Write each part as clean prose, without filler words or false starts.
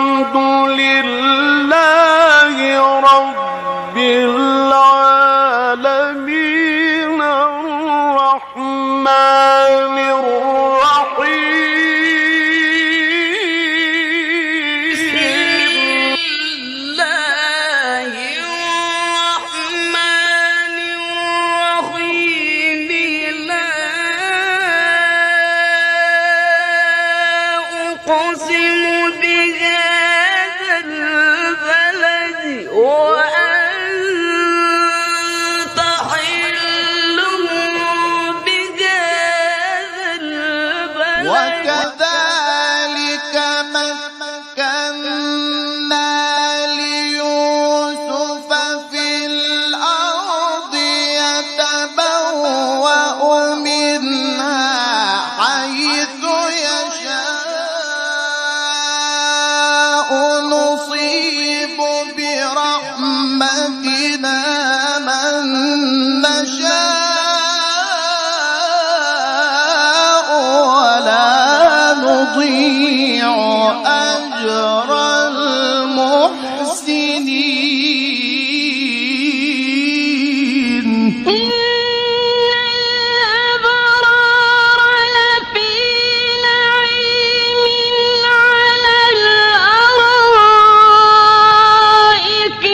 الحمد لله رب العالمين الرحمن الرحيم لا أقسم بهذا البلد وأنت حل بهذا البلد وكذلك مكنا ليوسف في الأرض يتبوأ منها حيث يشاء نصيب برحمتنا من نشاء ولا نضيع أجر المحسنين. إن الأبرار لفي نعيم على الأرائك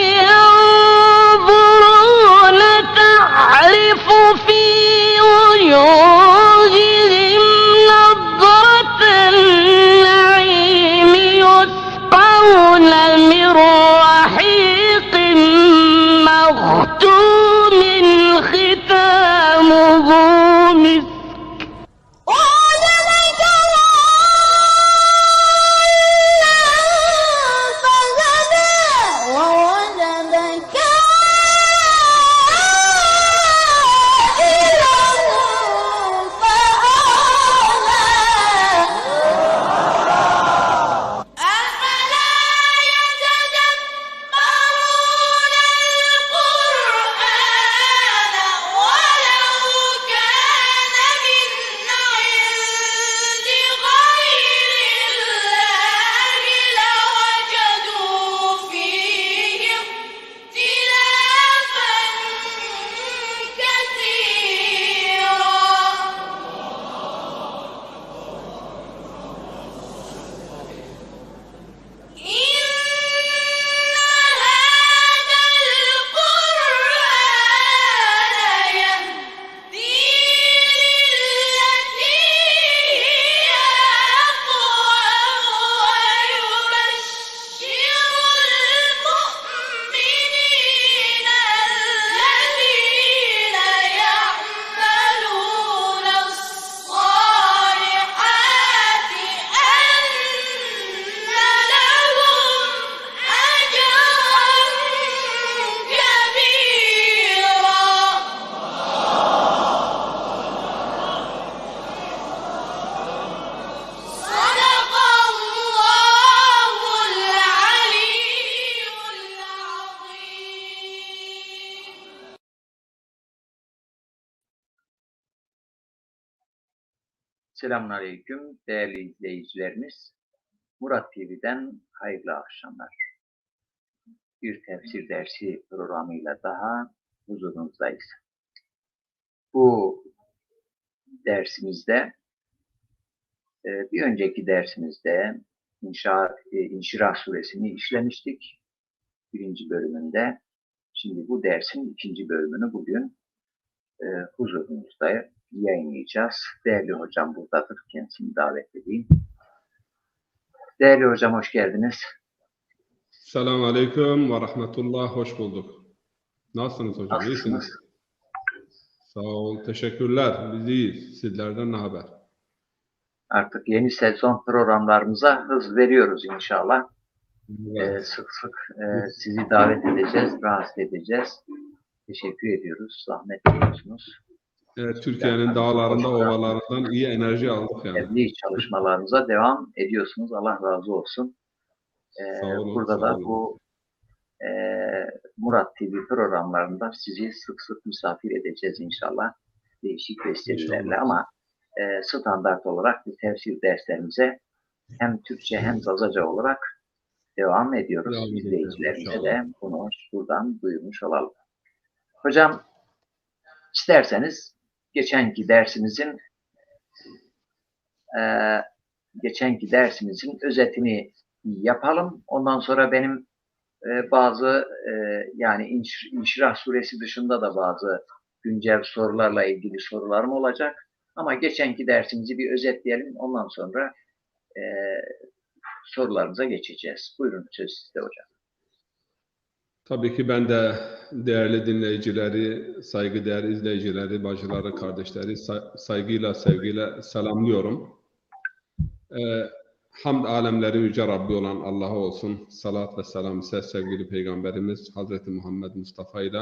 ينظرون تعرف في وجوههم نضرة النعيم يسقون من رحيق مختوم ختامه مسك ووجدك فهدى ووجدك عائلا فأغنى أفلا يتدبرون القرآن ولو كان من عند غير الله لوجدوا فيه اختلافا كثيرا إن هذا القرآن يهدي للتي هي أقوم ويبشر المؤمنين الذين يعملون الصالحات أن لهم أجرا كبيرا صدق الله العلي العظيم. Selamünaleyküm değerli izleyicilerimiz. Murat TV'den hayırlı akşamlar. Bir tefsir dersi programıyla daha huzurunuzdayız. Bu dersimizde bir önceki dersimizde İnşirah suresini işlemiştik. Birinci bölümünde. Şimdi bu dersin ikinci bölümünü bugün huzurunuzda yayınlayacağız. Değerli hocam buradadır. Kendisini davet edeyim. Değerli hocam hoş geldiniz. Selamun Aleyküm ve Rahmetullah. Hoş bulduk. Nasılsınız hocam? Nasılsınız? İyisiniz. Sağ olun. Teşekkürler. Biz iyiyiz. Sizlerden ne haber? Artık yeni sezon programlarımıza hız veriyoruz inşallah. Evet. Sık sık sizi davet edeceğiz, rahatsız edeceğiz. Teşekkür ediyoruz. Zahmet ediyorsunuz. Evet, Türkiye'nin dağlarında, ovalarından iyi enerji aldık yani. Evli çalışmalarınıza devam ediyorsunuz. Allah razı olsun. Sağ olun. Burada Sağ da olun. bu Murat TV programlarında sizi sık sık misafir edeceğiz inşallah. Değişik vesilelerle İnşallah. ama standart olarak bir tefsir derslerimize hem Türkçe hem Zazaca olarak devam ediyoruz. Devam edeceğiz İzleyicilerimize inşallah. de bunu buradan duyurmuş olalım. Hocam, isterseniz geçenki dersimizin özetini yapalım. Ondan sonra benim bazı yani İnşirah suresi dışında da bazı güncel sorularla ilgili sorularım olacak. Ama geçenki dersimizi bir özetleyelim. Ondan sonra sorularımıza geçeceğiz. Buyurun, söz sizde hocam. Tabii ki ben de değerli dinleyicileri, saygıdeğer izleyicileri, bacıları, kardeşleri saygıyla, sevgiyle selamlıyorum. Hamd alemleri yüce Rabbi olan Allah'a olsun. Salat ve selam ise sevgili Peygamberimiz Hazreti Muhammed Mustafa ile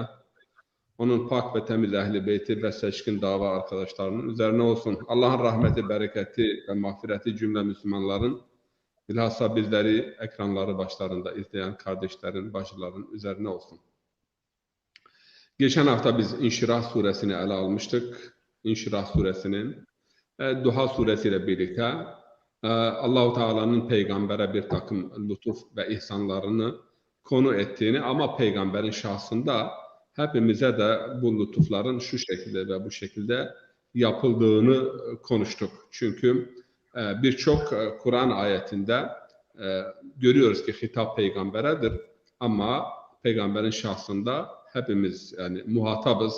onun pak ve temiz ehli beyti ve seçkin dava arkadaşlarının üzerine olsun. Allah'ın rahmeti, bereketi ve mağfireti cümle Müslümanların, bilhassa bizleri ekranları başlarında izleyen kardeşlerin, bacıların üzerine olsun. Geçen hafta biz İnşirah suresini ele almıştık. İnşirah suresinin Duha suresiyle birlikte Allah-u Teala'nın peygambere bir takım lütuf ve ihsanlarını konu ettiğini ama peygamberin şahsında hepimize de bu lütufların şu şekilde ve bu şekilde yapıldığını konuştuk. Çünkü birçok Kur'an ayetinde görüyoruz ki hitap peygamberedir ama peygamberin şahsında hepimiz yani muhatabız.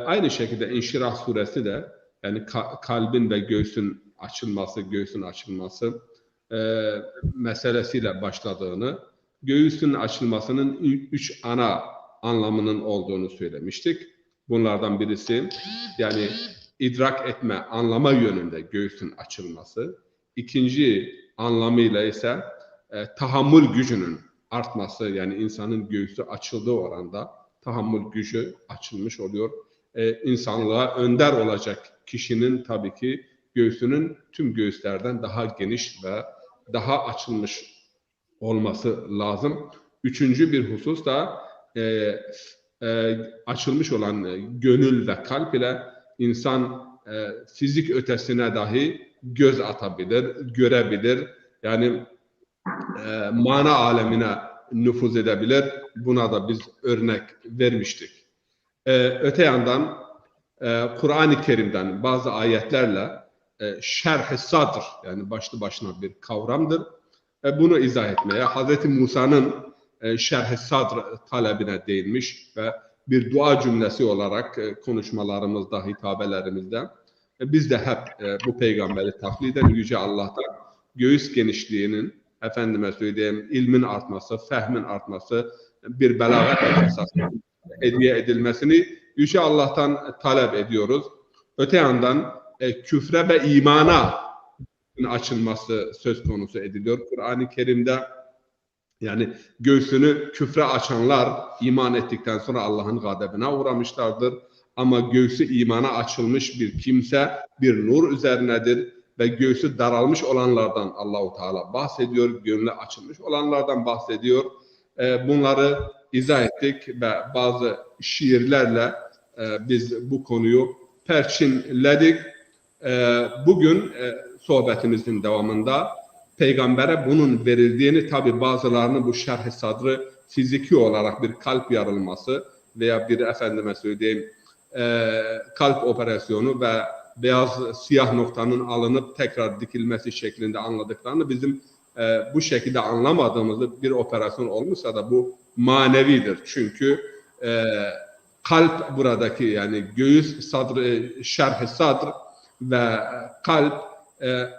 Aynı şekilde İnşirah suresi de yani kalbin ve göğsün açılması meselesiyle başladığını, göğsün açılmasının 3 ana anlamının olduğunu söylemiştik. Bunlardan birisi yani idrak etme, anlama yönünde göğsün açılması. İkinci anlamıyla ise tahammül gücünün artması, yani insanın göğsü açıldığı oranda tahammül gücü açılmış oluyor. İnsanlığa önder olacak kişinin tabii ki göğsünün tüm göğüslerden daha geniş ve daha açılmış olması lazım. Üçüncü bir husus da açılmış olan gönül ve kalp ile insan fizik ötesine dahi göz atabilir, görebilir. Yani mana alemine nüfuz edebilir. Buna da biz örnek vermiştik. Öte yandan Kur'an-ı Kerim'den bazı ayetlerle şerh-i sadr, yani başlı başına bir kavramdır. Bunu izah etmeye Hz. Musa'nın şerh-i sadr talebine değinmiş ve bir dua cümlesi olarak konuşmalarımızda, hitabelerimizde biz de hep bu peygamberi takliden Yüce Allah'tan göğüs genişliğinin, efendime söyleyeyim, ilmin artması, fehmin artması, bir belagat esasında hediye edilmesini Yüce Allah'tan talep ediyoruz. Öte yandan küfre ve imana açılması söz konusu ediliyor. Kur'an-ı Kerim'de yani göğsünü küfre açanlar iman ettikten sonra Allah'ın gadebine uğramışlardır. Ama göğsü imana açılmış bir kimse bir nur üzerinedir ve göğsü daralmış olanlardan Allah-u Teala bahsediyor. Gönlü açılmış olanlardan bahsediyor. Bunları izah ettik ve bazı şiirlerle biz bu konuyu perçinledik. Bugün sohbetimizin devamında peygambere bunun verildiğini, tabi bazılarının bu şerh-i sadrı fiziki olarak bir kalp yarılması veya bir efendime söyleyeyim kalp operasyonu ve beyaz siyah noktanın alınıp tekrar dikilmesi şeklinde anladıklarını, bizim bu şekilde anlamadığımızı, bir operasyon olmuşsa da bu manevidir. Çünkü kalp buradaki yani göğüs sadrı, şerh-i sadr ve kalp,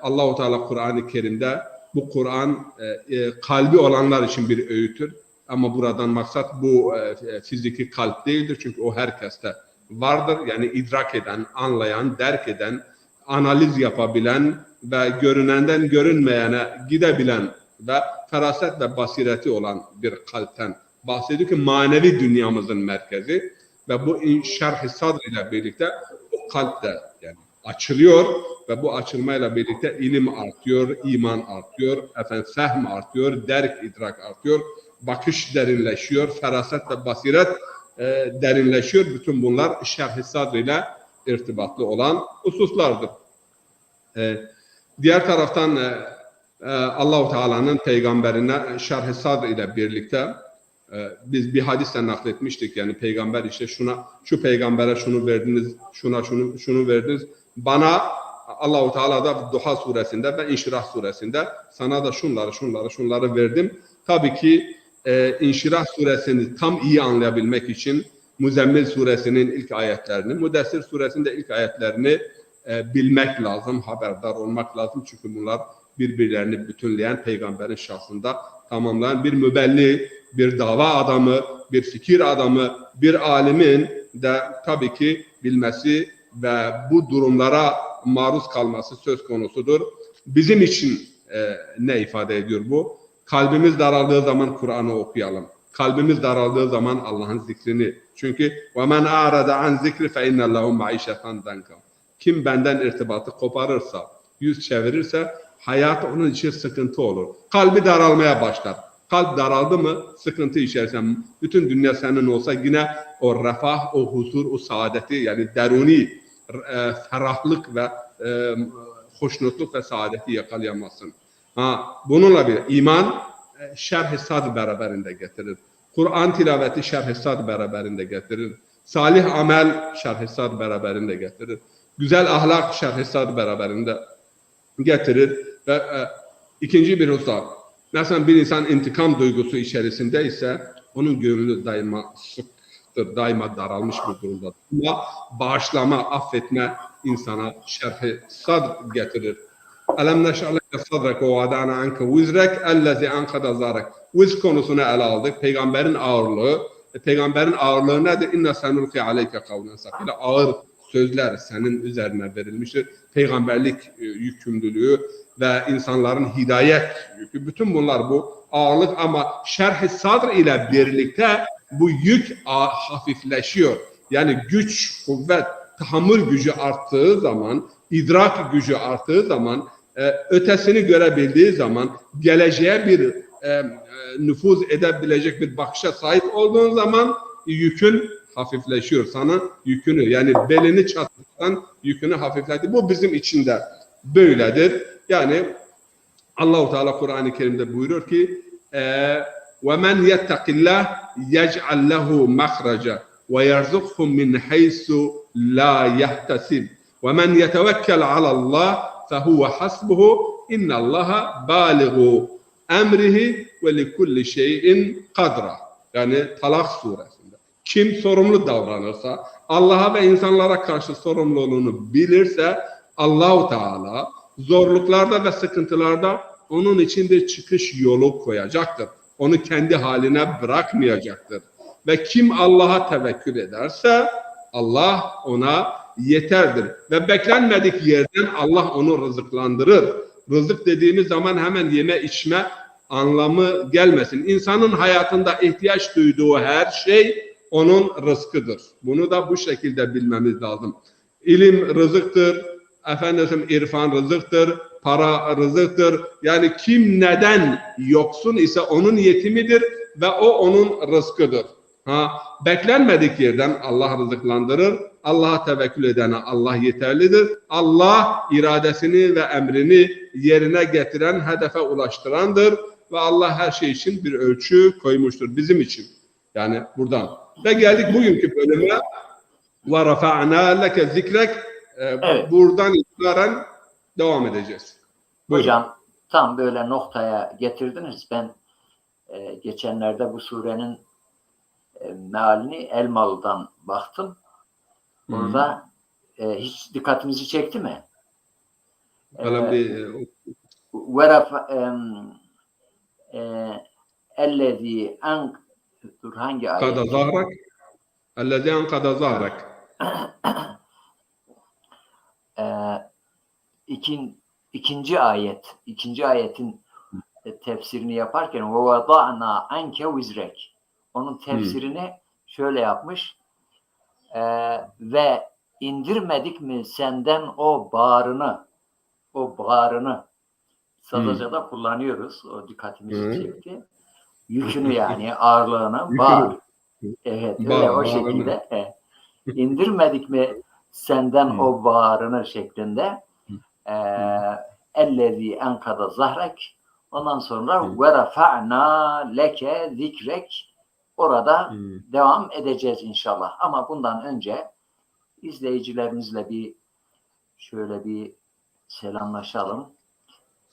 Allah-u Teala Kur'an-ı Kerim'de bu Kur'an kalbi olanlar için bir öğüttür. Ama buradan maksat bu fiziki kalp değildir. Çünkü o herkeste vardır. Yani idrak eden, anlayan, derk eden, analiz yapabilen ve görünenden görünmeyene gidebilen ve feraset ve basireti olan bir kalpten bahsediyor ki manevi dünyamızın merkezi ve bu şerh-i sadr ile birlikte o kalp de yani açılıyor ve bu açılmayla birlikte ilim artıyor, iman artıyor, fehm artıyor, derk, idrak artıyor, bakış derinleşiyor, feraset ve basiret derinleşiyor. Bütün bunlar şerh-i sadr ile irtibatlı olan hususlardır. Diğer taraftan Allah-u Teala'nın peygamberine Şerh-i Sadr ile birlikte biz bir hadisle nakletmiştik. Yani peygamber işte şu peygambere şunu verdiniz, şunu verdiniz. Bana Allah-u Teala da Duha suresinde ve İnşirah suresinde sana da şunları verdim. Tabii ki İnşirah suresini tam iyi anlayabilmek için Müzzemmil suresinin ilk ayetlerini, Müddessir suresinde ilk ayetlerini bilmek lazım, haberdar olmak lazım. Çünkü bunlar birbirlerini bütünleyen, peygamberin şahsında tamamlayan bir mübelli, bir dava adamı, bir fikir adamı, bir alimin de tabii ki bilmesi ve bu durumlara maruz kalması söz konusudur. Bizim için ne ifade ediyor bu? Kalbimiz daraldığı zaman Kur'an'ı okuyalım. Kalbimiz daraldığı zaman Allah'ın zikrini. Çünkü وَمَنْ أَعْرَضَ عَنْ ذِكْرِ فَاِنَّ اللّٰهُ مَعِيشَةً دَنْكَ. Kim benden irtibatı koparırsa, yüz çevirirse hayat onun için sıkıntı olur. Kalbi daralmaya başlar. Kalp daraldı mı sıkıntı içerisinde. Bütün dünya senin olsa yine o refah, o huzur, o saadeti yani deruni ferahlık ve hoşnutluk ve saadeti yakalayamazsın. Bununla bir iman Şerh-i Sadr beraberinde getirir. Kur'an tilaveti Şerh-i Sadr beraberinde getirir. Salih amel Şerh-i Sadr beraberinde getirir. Güzel ahlak Şerh-i Sadr beraberinde getirir. Ve ikinci bir husus. Mesela bir insan intikam duygusu içerisindeyse onun gönlü daima sıktır, daima daralmış bir durumda. Ama bağışlama, affetme insana Şerh-i Sadr getirir. Elem neş'aleke sadrek ve vada'na anke vizrek ellezi ankada zarek. Viz konusunu ele aldık. Peygamberin ağırlığı. Peygamberin ağırlığı nedir? İnne senulki aleyke kavlen sakile. Ağır sözler senin üzerine verilmiştir. Peygamberlik yükümlülüğü ve insanların hidayet yükü. Bütün bunlar bu ağırlık ama Şerh-i Sadr ile birlikte bu yük hafifleşiyor. Yani güç, kuvvet, tahammül gücü arttığı zaman, idrak gücü arttığı zaman, ötesini görebildiği zaman, geleceğe bir nüfuz edebilecek bir bakışa sahip olduğun zaman yükün hafifleşiyor. Sana yükünü yani belini çatırtan yükünü hafifletti. Bu bizim için de böyledir. Yani Allah-u Teala Kur'an-ı Kerim'de buyuruyor ki وَمَنْ يَتَّقِ اللّٰهِ يَجْعَلْ لَهُ مَخْرَجًا وَيَرْزُقْهُ مِنْ حَيْثُ لَا يَحْتَسِبْ وَمَنْ يَتَوَكَّلْ عَلَى اللّٰهِ فَهُوَ حَسْبُهُ اِنَّ اللّٰهَ بَالِغُ اَمْرِهِ وَلِكُلِّ شَيْءٍ قَدْرًا. Yani Talak suresinde. Kim sorumlu davranırsa, Allah'a ve insanlara karşı sorumluluğunu bilirse Allah-u Teala zorluklarda ve sıkıntılarda onun için de çıkış yolu koyacaktır. Onu kendi haline bırakmayacaktır. Ve kim Allah'a tevekkül ederse Allah ona yeterdir. Ve beklenmedik yerden Allah onu rızıklandırır. Rızık dediğimiz zaman hemen yeme içme anlamı gelmesin. İnsanın hayatında ihtiyaç duyduğu her şey onun rızkıdır. Bunu da bu şekilde bilmemiz lazım. İlim rızıktır, irfan rızıktır, para rızıktır. Yani kim neden yoksun ise onun yetimidir ve o onun rızkıdır. Beklenmedik yerden Allah rızıklandırır. Allah'a tevekkül edene Allah yeterlidir. Allah iradesini ve emrini yerine getiren, hedefe ulaştırandır. Ve Allah her şey için bir ölçü koymuştur bizim için. Yani buradan. Ve geldik bugünkü bölüme. وَرَفَعْنَا لَكَ zikrek. Evet. Buradan itibaren devam edeceğiz. Buyurun. Hocam tam böyle noktaya getirdiniz. Ben geçenlerde bu surenin mealini Elmalı'dan baktım. Burada hiç dikkatinizi çekti mi? Ellezî hangi ayet? Kada zahrak. Ellezî ankada zahrak. İkinci ayetin tefsirini yaparken وَوَضَعْنَا عَنْكَ vizrek. Onun tefsirini şöyle yapmış. Ve indirmedik mi senden o bağrını Sazaca'da kullanıyoruz. O dikkatimizi çekti. Yükünü yani ağırlığını bağır. Evet öyle o şekilde. İndirmedik mi senden o bağrını şeklinde ellezî enkada zahrek. Ondan sonra ve rafa'na leke zikrek. Orada devam edeceğiz inşallah. Ama bundan önce izleyicilerimizle şöyle bir selamlaşalım.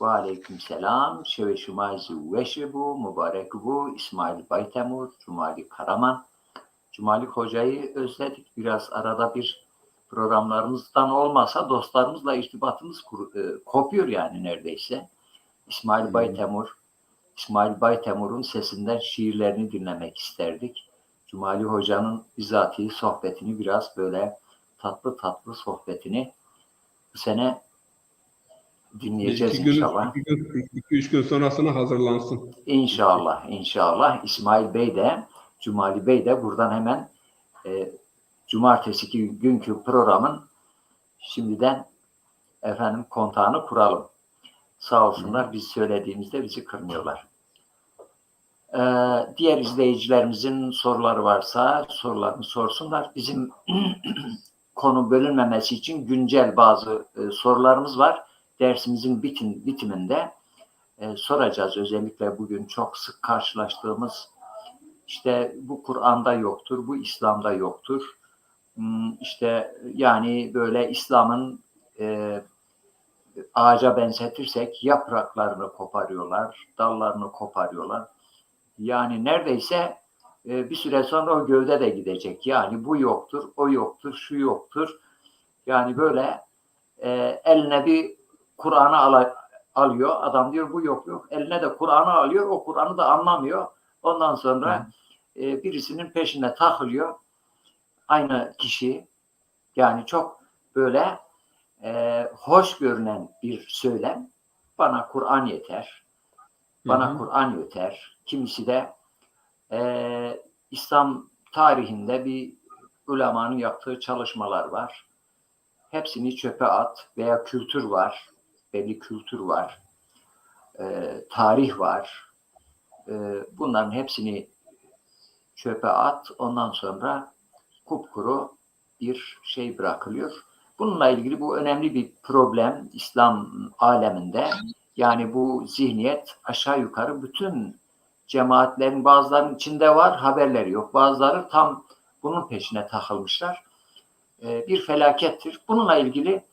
Ve aleyküm selam. Şeve şumayzi veşebu, mübarek bu, İsmail Baytemur, Cumali Karaman. Cumali Hoca'yı özledik. Biraz arada bir programlarımızdan olmasa dostlarımızla irtibatımız kopuyor yani neredeyse. İsmail Baytemur'un sesinden şiirlerini dinlemek isterdik. Cumali Hoca'nın bizatihi sohbetini biraz böyle tatlı tatlı sohbetini bu sene dinleyeceğiz inşallah. 2-3 gün sonrasına hazırlansın. İnşallah. İsmail Bey de, Cumali Bey de buradan hemen cumartesi günkü programın şimdiden kontağını kuralım. Sağ olsunlar, biz söylediğimizde bizi kırmıyorlar. Diğer izleyicilerimizin soruları varsa sorularını sorsunlar. Bizim konu bölünmemesi için güncel bazı sorularımız var. Dersimizin bitiminde soracağız. Özellikle bugün çok sık karşılaştığımız işte bu Kur'an'da yoktur, bu İslam'da yoktur. İşte yani böyle İslam'ın ağaca benzetirsek yapraklarını koparıyorlar, dallarını koparıyorlar. Yani neredeyse bir süre sonra o gövde de gidecek. Yani bu yoktur, o yoktur, şu yoktur. Yani böyle eline bir Kur'an'ı alıyor. Adam diyor bu yok. Eline de Kur'an'ı alıyor. O Kur'an'ı da anlamıyor. Ondan sonra birisinin peşine takılıyor. Aynı kişi. Yani çok böyle hoş görünen bir söylem. Bana Kur'an yeter. Kur'an yeter. Kimisi de İslam tarihinde bir ulemanın yaptığı çalışmalar var. Hepsini çöpe at veya kültür var. Belli kültür var. Tarih var. Bunların hepsini çöpe at. Ondan sonra kupkuru bir şey bırakılıyor. Bununla ilgili bu önemli bir problem İslam aleminde. Yani bu zihniyet aşağı yukarı bütün cemaatlerin bazılarının içinde var, haberleri yok. Bazıları tam bunun peşine takılmışlar. Bir felakettir. Bununla ilgili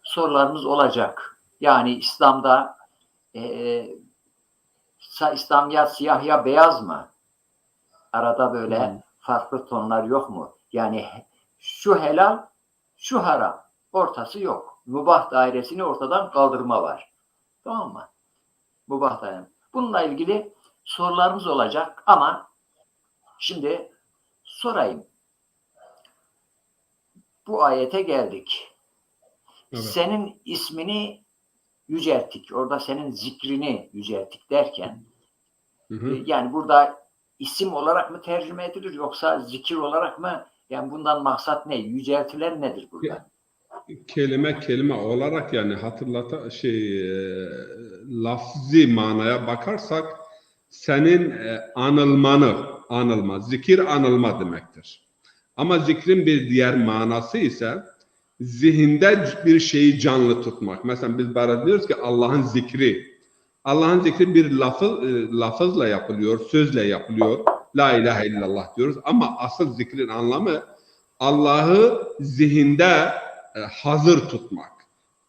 sorularımız olacak. Yani İslam'da İslam ya siyah ya beyaz mı? Arada böyle farklı tonlar yok mu? Yani şu helal, şu haram. Ortası yok. Mübah dairesini ortadan kaldırma var. Tamam mı? Mübah dairesi. Bununla ilgili sorularımız olacak ama şimdi sorayım. Bu ayete geldik. Evet. Senin ismini yücelttik. Orada senin zikrini yücelttik derken yani burada isim olarak mı tercüme edilir yoksa zikir olarak mı? Yani bundan maksat ne? Yüceltilen nedir burada? Kelime olarak yani lafzi manaya bakarsak senin anılma, zikir anılma demektir. Ama zikrin bir diğer manası ise zihinde bir şeyi canlı tutmak. Mesela biz diyoruz ki Allah'ın zikri. Allah'ın zikri bir lafızla yapılıyor, sözle yapılıyor. La ilahe illallah diyoruz. Ama asıl zikrin anlamı Allah'ı zihinde hazır tutmak.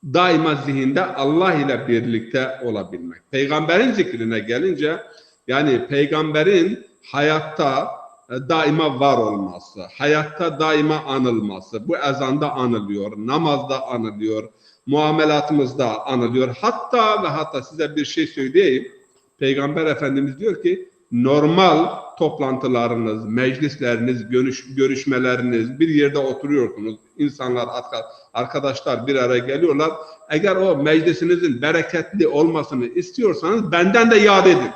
Daima zihinde Allah ile birlikte olabilmek. Peygamberin zikrine gelince yani peygamberin hayatta daima var olması, hayatta daima anılması, bu ezanda anılıyor, namazda anılıyor, muamelatımızda anılıyor. Hatta size bir şey söyleyeyim. Peygamber Efendimiz diyor ki normal toplantılarınız, meclisleriniz, görüşmeleriniz, bir yerde oturuyorsunuz, insanlar, arkadaşlar bir araya geliyorlar. Eğer o meclisinizin bereketli olmasını istiyorsanız benden de yad edin.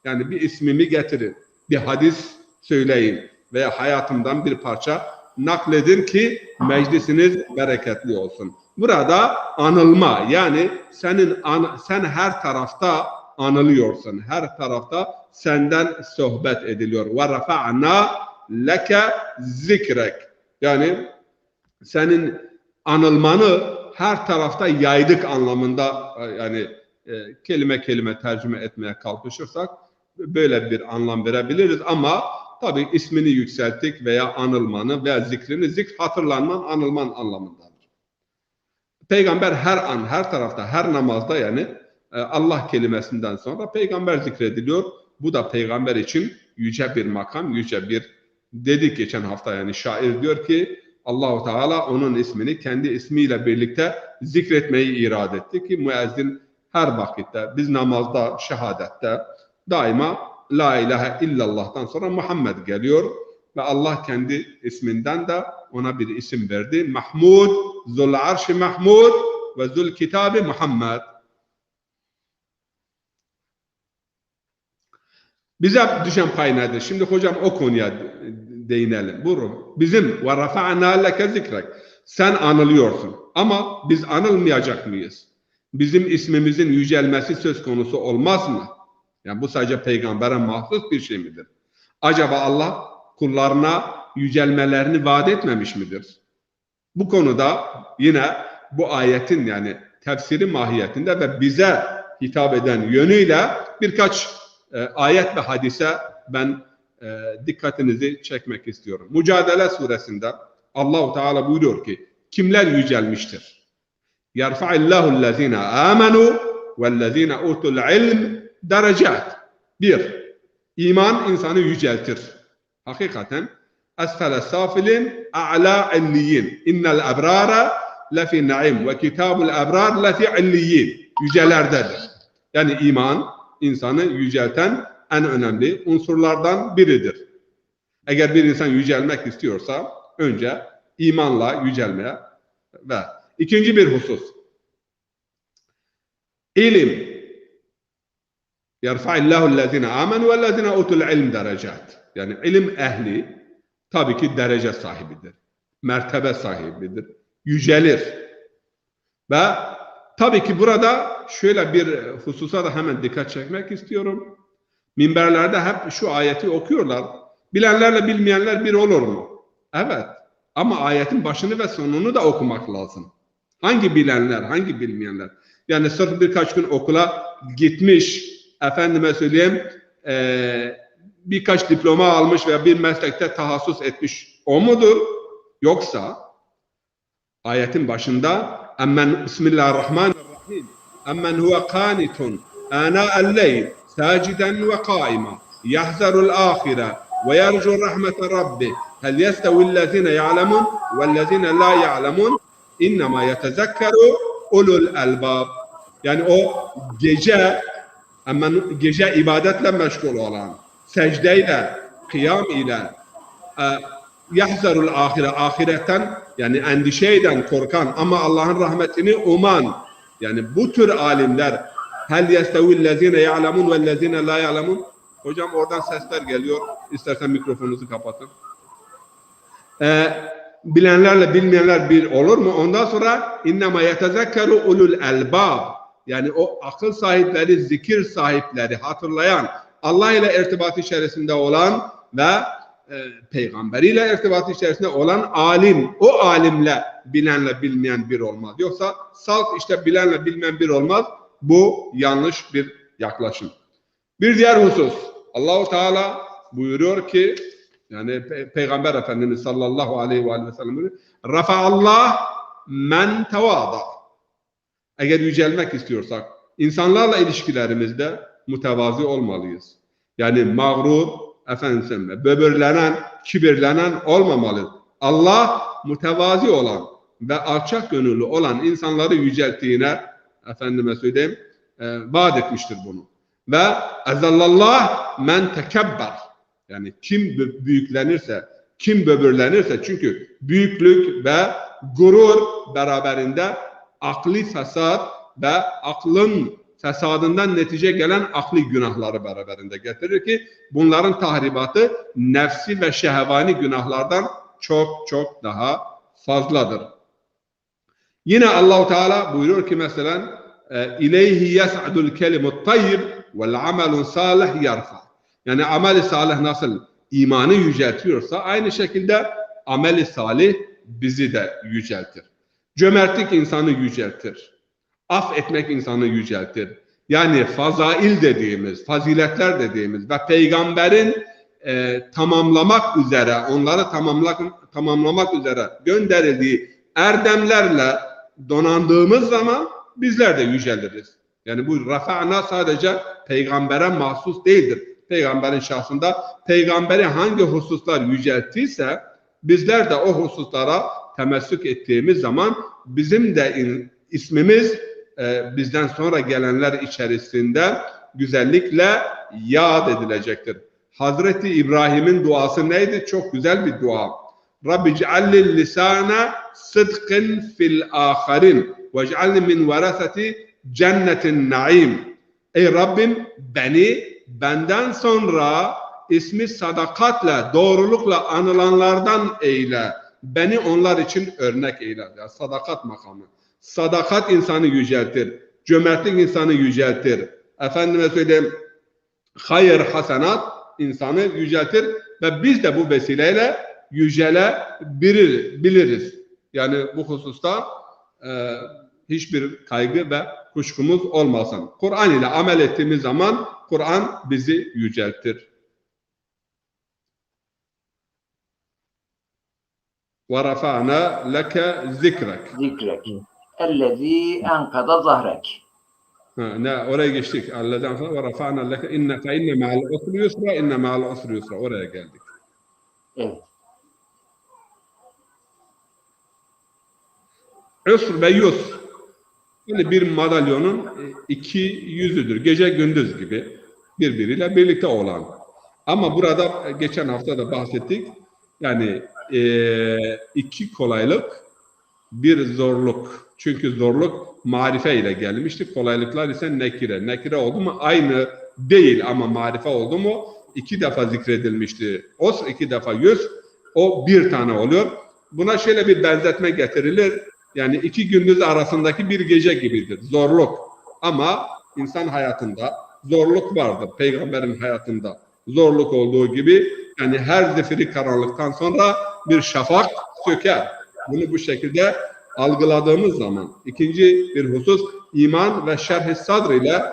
Yani bir ismimi getirin, bir hadis söyleyin veya hayatımdan bir parça nakledin ki meclisiniz bereketli olsun. Burada anılma, yani sen her tarafta anılıyorsun. Her tarafta senden sohbet ediliyor. Ve rafa'na leke zikrek. Yani senin anılmanı her tarafta yaydık anlamında yani kelime kelime tercüme etmeye kalkışırsak böyle bir anlam verebiliriz ama tabii ismini yükselttik veya anılmanı veya zikrini hatırlanman, anılman anlamındadır. Peygamber her an, her tarafta, her namazda yani Allah kelimesinden sonra peygamber zikrediliyor. Bu da peygamber için yüce bir makam, yüce bir dedik geçen hafta yani şair diyor ki Allah-u Teala onun ismini kendi ismiyle birlikte zikretmeyi irade etti ki müezzin her vakitte biz namazda, şehadette daima la ilahe illallah'tan sonra Muhammed geliyor ve Allah kendi isminden de ona bir isim verdi. Mahmud, Zul Arş-ı Mahmud ve Zul Kitab-ı Muhammed. Bize düşen pay nedir? Şimdi hocam o konuya değinelim. Buyurun. Bizim ve rafa'na leke zikrek. Sen anılıyorsun. Ama biz anılmayacak mıyız? Bizim ismimizin yücelmesi söz konusu olmaz mı? Yani bu sadece peygambere mahsus bir şey midir? Acaba Allah kullarına yücelmelerini vaat etmemiş midir? Bu konuda yine bu ayetin yani tefsiri mahiyetinde ve bize hitap eden yönüyle birkaç ayet ve hadise ben dikkatinizi çekmek istiyorum. Mücadele suresinde Allah-u Teala buyuruyor ki kimler yücelmiştir? Yerfa'illahu allazina amenu vellezina utul ilm derecat. Bir, iman insanı yüceltir. Hakikaten esfele safilin a'la illiyin. İnnel ebrara lefi naim ve kitabul ebrar lefi illiyin. Yücelerdedir. Yani iman insanı yücelten en önemli unsurlardan biridir. Eğer bir insan yücelmek istiyorsa önce imanla yücelmeye ve ikinci bir husus ilim. Yerfa'illahu allazina amenu vellezina utul ilm derecat. Yani ilim ehli tabii ki derece sahibidir. Mertebe sahibidir. Yücelir. Ve tabii ki burada şöyle bir hususa da hemen dikkat çekmek istiyorum. Minberlerde hep şu ayeti okuyorlar. Bilenlerle bilmeyenler bir olur mu? Evet. Ama ayetin başını ve sonunu da okumak lazım. Hangi bilenler, hangi bilmeyenler? Yani sırf birkaç gün okula gitmiş, efendime söyleyeyim, birkaç diploma almış veya bir meslekte tahassus etmiş. O mudur? Yoksa ayetin başında Bismillahirrahmanirrahim. Emmen huve kanitun ana'el-leyl saciden ve kaima yahzarul ahire ve yercu rahmete rabbi hel yestevillezine ya'lemun vellezine la ya'lemun innema yetezekkeru ulul elbab. Yani o gece ibadetle meşgul olan, secdeyle, kıyam ile yahzarul ahire, ahiretten yani endişeyden korkan ama Allah'ın rahmetini uman, yani bu tür alimler hel yestevillezine ya'lemun vellezine la ya'lemun. Hocam oradan sesler geliyor. İstersen mikrofonunuzu kapatın. Bilenlerle bilmeyenler bir olur mu? Ondan sonra innema yetezekkeru ulul elbab. Yani o akıl sahipleri, zikir sahipleri, hatırlayan, Allah ile irtibat içerisinde olan ve peygamberiyle irtibat içerisinde olan alim, o alimle bilenle bilmeyen bir olmaz. Yoksa salt işte bilenle bilmeyen bir olmaz. Bu yanlış bir yaklaşım. Bir diğer husus, Allah-u Teala buyuruyor ki yani Peygamber Efendimiz sallallahu aleyhi ve sellem Rafa'allah men tevada. Eğer yücelmek istiyorsak insanlarla ilişkilerimizde mütevazi olmalıyız. Yani mağrur, böbürlenen, kibirlenen olmamalıyız. Allah mütevazi olan ve alçak gönüllü olan insanları yücelttiğine efendime söyleyeyim vaat etmiştir bunu. Ve ezallallah men tekebber. Yani kim büyüklenirse, kim böbürlenirse çünkü büyüklük ve gurur beraberinde akli fesat ve aklın fesadından netice gelen akli günahları beraberinde getirir ki bunların tahribatı nefsi ve şehvani günahlardan çok çok daha fazladır. Yine Allah-u Teala buyuruyor ki mesela İleyhi yes'adul kelimut tayyib vel amelun salih yarfa. Yani amel-i salih nasıl imanı yüceltiyorsa aynı şekilde amel-i salih bizi de yüceltir. Cömertlik insanı yüceltir. Affetmek insanı yüceltir. Yani fazail dediğimiz, faziletler dediğimiz ve peygamberin tamamlamak üzere, onları tamamlamak üzere gönderildiği erdemlerle donandığımız zaman bizler de yüceliriz. Yani bu rafa'na sadece peygambere mahsus değildir. Peygamberin şahsında peygamberi hangi hususlar yücelttiyse bizler de o hususlara temessük ettiğimiz zaman bizim de ismimiz bizden sonra gelenler içerisinde güzellikle yad edilecektir. Hazreti İbrahim'in duası neydi? Çok güzel bir dua. Rabbi ceallil lisana sıdkın fil ahirin ve cealni min veraseti cennetin naim. Ey Rabbim benden sonra ismi sadakatle, doğrulukla anılanlardan eyle. Beni onlar için örnek eyle. Yani sadakat makamı. Sadakat insanı yüceltir. Cömertlik insanı yüceltir. Efendime söyleyeyim, hayır hasenat insanı yüceltir ve biz de bu vesileyle yücelebiliriz. Yani bu hususta hiçbir kaygı ve kuşkumuz olmasın. Kur'an ile amel ettiğimiz zaman Kur'an bizi yüceltir. وَرَفَعْنَا لَكَ ذِكْرَكَ Zikrek. Ellezî enkada zahrek. Oraya geçtik. Allah'tan sonra وَرَفَعْنَا لَكَ فَاِنَّ مَعَ الْعُسْرِ يُسْرًا اِنَّ مَعَ الْعُسْرِ يُسْرًا. Oraya geldik. Evet. Üsr ve yusr. Yani bir madalyonun iki yüzüdür. Gece gündüz gibi birbiriyle birlikte olan. Ama burada geçen hafta da bahsettik. Yani iki kolaylık, bir zorluk. Çünkü zorluk marife ile gelmişti. Kolaylıklar ise nekire. Nekire oldu mu aynı değil ama marife oldu mu iki defa zikredilmişti. Osr iki defa yüz, o bir tane oluyor. Buna şöyle bir benzetme getirilir. Yani iki gündüz arasındaki bir gece gibidir. Zorluk. Ama insan hayatında zorluk vardır. Peygamberin hayatında zorluk olduğu gibi yani her zifiri karanlıktan sonra bir şafak söker. Bunu bu şekilde algıladığımız zaman ikinci bir husus iman ve şerh-i sadr ile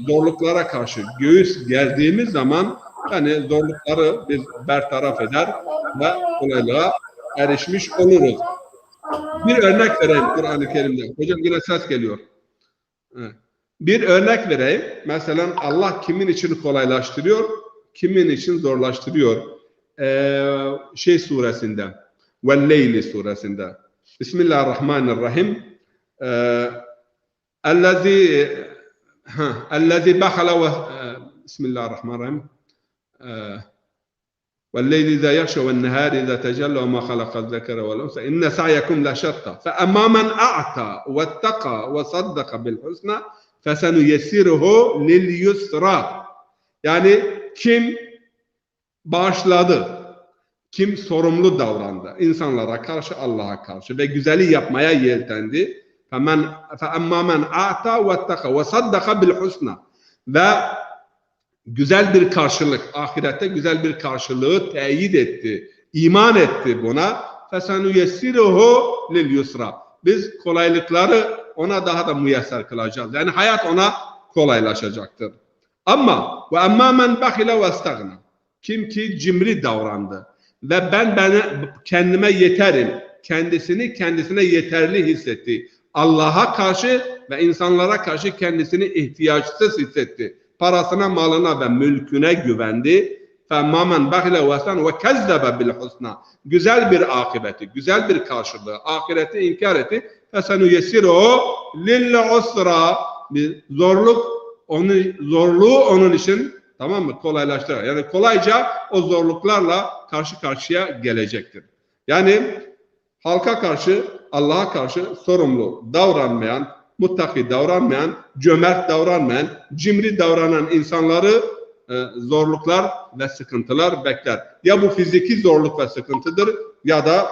zorluklara karşı göğüs gerdiğimiz zaman yani zorlukları biz bertaraf eder ve kolaylığa erişmiş oluruz. Bir örnek vereyim Kur'an-ı Kerim'den. Hocam yine ses geliyor. Bir örnek vereyim. Mesela Allah kimin için kolaylaştırıyor, kimin için zorlaştırıyor. Suresinde. Ve-Leyli suresinde. Bismillahirrahmanirrahim. Ellezî bahala ve Bismillahirrahmanirrahim. وَاللَّيْلِ إِذَا يَغْشَى وَالنَّهَارِ إِذَا تَجَلَّى وَمَا خَلَقَ الذَّكَرَ وَالْأُنثَى إِنَّ سَعْيَكُمْ لَشَتَّى فَأَمَّا مَنْ أَعْطَى وَاتَّقَى وَصَدَّقَ بِالْحُسْنَى فَسَنُيَسِّرُهُ لِلْيُسْرَى. Yani kim bağışladı, kim sorumlu davrandı insanlara karşı, Allah'a karşı ve güzeli yapmaya yeltendi. فَأَمَّا مَنْ أَعْطَى وَاتَّقَى وَصَدَّقَ بِالْحُسْنَى ve güzel bir karşılık, ahirette güzel bir karşılığı teyit etti, iman etti buna. فَسَنُيَسِّرُهُ لِلْيُسْرَى. Biz kolaylıkları ona daha da müyesser kılacağız. Yani hayat ona kolaylaşacaktır. Ama وَاَمَّا مَنْ بَخِلَ وَاسْتَغْنَى. Kim ki cimri davrandı ve ben kendime yeterim, kendisine yeterli hissetti. Allah'a karşı ve insanlara karşı kendisini ihtiyaçsız hissetti. Parasına, malına ve mülküne güvendi. فَمَّا بَخِلَ وَاسْتَغْنَى وَكَذَّبَ بِالْحُسْنَى. Güzel bir akıbeti, güzel bir karşılığı, ahireti inkar etti. فَسَنُيَسِّرُهُ لِلْعُسْرَى. Zorluğu onun için, tamam mı, kolaylaştırır. Yani kolayca o zorluklarla karşı karşıya gelecektir. Yani halka karşı, Allah'a karşı sorumlu davranmayan, muttaki davranmayan, cömert davranmayan, cimri davranan insanları zorluklar ve sıkıntılar bekler. Ya bu fiziki zorluk ve sıkıntıdır ya da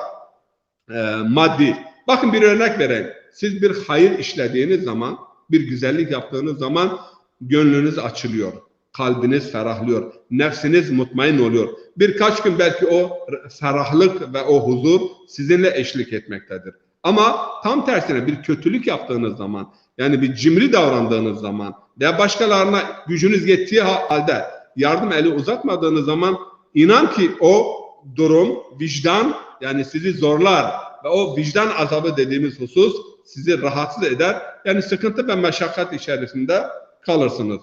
maddi. Bakın bir örnek vereyim. Siz bir hayır işlediğiniz zaman, bir güzellik yaptığınız zaman gönlünüz açılıyor. Kalbiniz ferahlıyor. Nefsiniz mutmain oluyor. Birkaç gün belki o ferahlık ve o huzur sizinle eşlik etmektedir. Ama tam tersine bir kötülük yaptığınız zaman, yani bir cimri davrandığınız zaman veya başkalarına gücünüz yettiği halde yardım eli uzatmadığınız zaman, inan ki o durum, vicdan, yani sizi zorlar ve o vicdan azabı dediğimiz husus sizi rahatsız eder. Yani sıkıntı ve meşakkat içerisinde kalırsınız.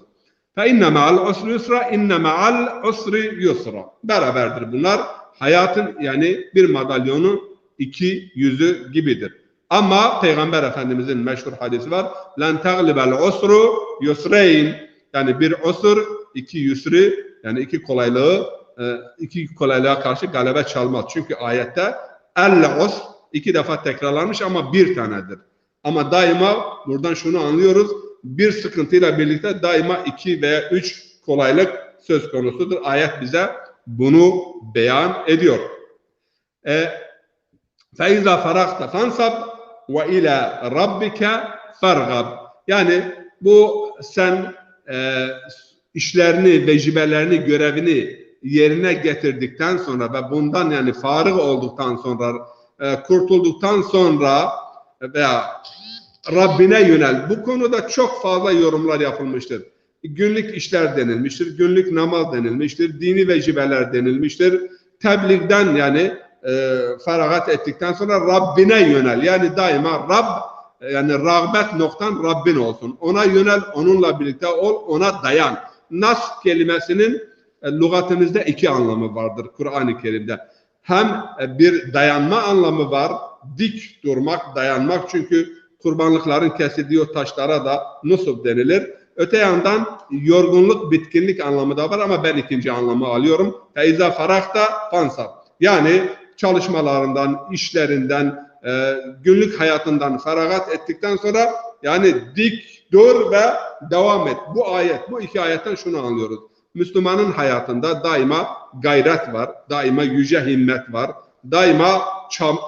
فَاِنَّ مَعَ الْعُسْرِ يُسْرًا اِنَّ مَعَ الْعُسْرِ يُسْرًا. Beraberdir bunlar. Hayatın yani bir madalyonun iki yüzü gibidir. Ama Peygamber Efendimizin meşhur hadisi var. لَنْ تَغْلِبَ الْعُسْرُ يُسْرَيْنِ. Yani bir usur, iki yüsrü, yani iki kolaylığa karşı galebe çalmaz. Çünkü ayette el-usr iki defa tekrarlanmış ama bir tanedir. Ama daima buradan şunu anlıyoruz. Bir sıkıntıyla birlikte daima 2 veya 3 kolaylık söz konusudur. Ayet bize bunu beyan ediyor. فَاِذَا فَرَغْتَ فَانْصَبْ وَاِلَى رَبِّكَ فَارْغَبْ. Yani bu sen işlerini, vecibelerini, görevini yerine getirdikten sonra ve bundan yani farık olduktan sonra, kurtulduktan sonra veya Rabbine yönel. Bu konuda çok fazla yorumlar yapılmıştır. Günlük işler denilmiştir, günlük namaz denilmiştir, dini vecibeler denilmiştir. Tebliğden yani feragat ettikten sonra Rabbine yönel. Yani daima Rab, yani rağbet noktan Rabbin olsun. Ona yönel, onunla birlikte ol, ona dayan. Nas kelimesinin lügatımızda iki anlamı vardır Kur'an-ı Kerim'de. Hem bir dayanma anlamı var, dik durmak, dayanmak, çünkü kurbanlıkların kesildiği o taşlara da nusub denilir. Öte yandan yorgunluk, bitkinlik anlamı da var ama ben ikinci anlamı alıyorum. Feiza farakta fansab. Yani çalışmalarından, işlerinden, günlük hayatından feragat ettikten sonra yani dik dur ve devam et. Bu ayet, bu iki ayetten şunu anlıyoruz. Müslümanın hayatında daima gayret var, daima yüce himmet var, daima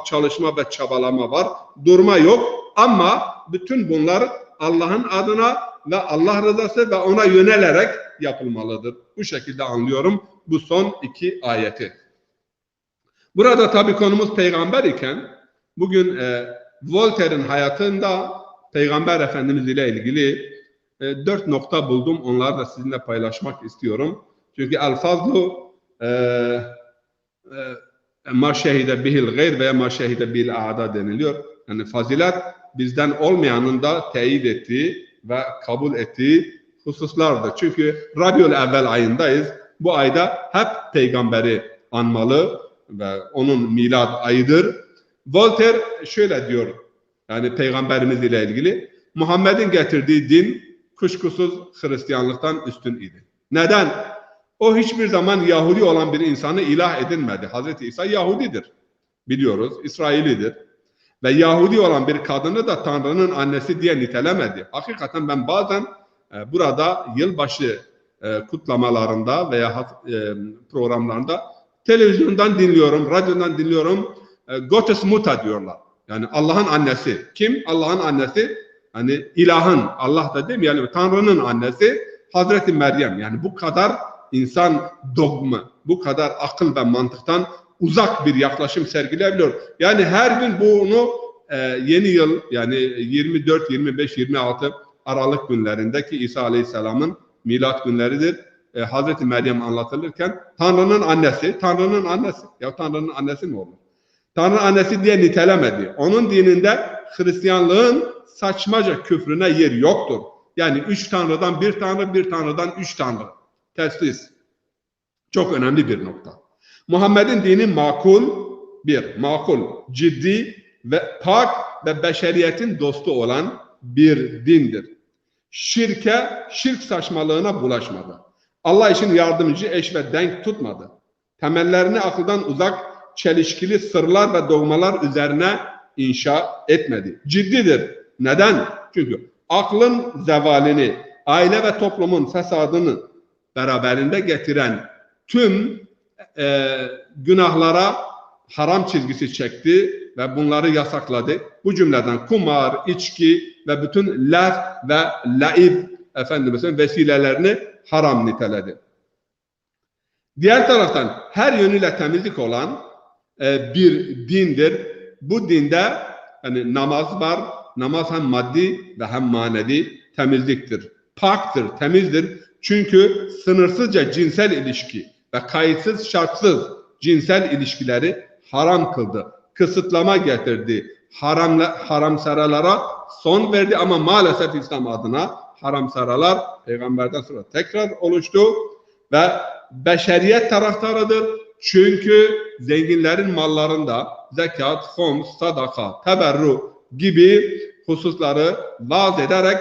çalışma ve çabalama var, durma yok. Ama bütün bunlar Allah'ın adına ve Allah rızası ve ona yönelerek yapılmalıdır. Bu şekilde anlıyorum bu son iki ayeti. Burada tabii konumuz peygamber iken bugün Voltaire'in hayatında Peygamber Efendimiz ile ilgili 4 nokta buldum. Onları da sizinle paylaşmak istiyorum. Çünkü el-fazlu ma şehide bihil gayr veya ma şehide bil a'da deniliyor. Yani fazilet bizden olmayanın da teyit ettiği ve kabul ettiği hususlardır. Çünkü Rabiul Evvel ayındayız. Bu ayda hep peygamberi anmalı ve onun milad ayıdır. Voltaire şöyle diyor, yani peygamberimiz ile ilgili: Muhammed'in getirdiği din kuşkusuz Hristiyanlıktan üstün idi. Neden? O hiçbir zaman Yahudi olan bir insanı ilah edinmedi. Hazreti İsa Yahudidir. Biliyoruz, İsrailidir. Ve Yahudi olan bir kadını da Tanrı'nın annesi diye nitelemedi. Hakikaten ben bazen burada yılbaşı kutlamalarında veya programlarında televizyondan dinliyorum, radyodan dinliyorum. Gottes Mutter diyorlar. Yani Allah'ın annesi. Kim? Allah'ın annesi. Hani ilahın, Allah da demeyelim, Tanrı'nın annesi Hazreti Meryem. Yani bu kadar insan dogma, bu kadar akıl ve mantıktan uzak bir yaklaşım sergilebiliyor. Yani her gün bunu yeni yıl, yani 24, 25, 26 Aralık günlerindeki İsa Aleyhisselam'ın milat günleridir. Hazreti Meryem anlatılırken Tanrı'nın annesi, Tanrı'nın annesi. Ya Tanrı'nın annesi mi olur? Tanrı annesi diye nitelemedi. Onun dininde Hristiyanlığın saçmaca küfrüne yer yoktur. Yani 3 Tanrı'dan bir Tanrı, bir Tanrı'dan 3 Tanrı. Teslis. Çok önemli bir nokta. Muhammed'in dini makul, ciddi ve pak ve beşeriyetin dostu olan bir dindir. Şirk saçmalığına bulaşmadı. Allah için yardımcı, eş ve denk tutmadı. Temellerini akıldan uzak, çelişkili sırlar ve dogmalar üzerine inşa etmedi. Ciddidir. Neden? Çünkü aklın zevalini, aile ve toplumun fesadını beraberinde getiren tüm günahlara haram çizgisi çekti ve bunları yasakladı. Bu cümleden kumar, içki ve bütün laf ve laib Efendimiz'in vesilelerini haram niteledi. Diğer taraftan her yönüyle temizlik olan bir dindir. Bu dinde yani namaz var. Namaz hem maddi ve hem manevi temizliktir. Paktır, temizdir. Çünkü sınırsızca cinsel ilişki ve kayıtsız şartsız cinsel ilişkileri haram kıldı. Kısıtlama getirdi. Haramsaralara son verdi ama maalesef İslam adına haramsaralar peygamberden sonra tekrar oluştu ve beşeriyet taraftarıdır. Çünkü zenginlerin mallarında zekat, homs, sadaka, teberru gibi hususları vaaz ederek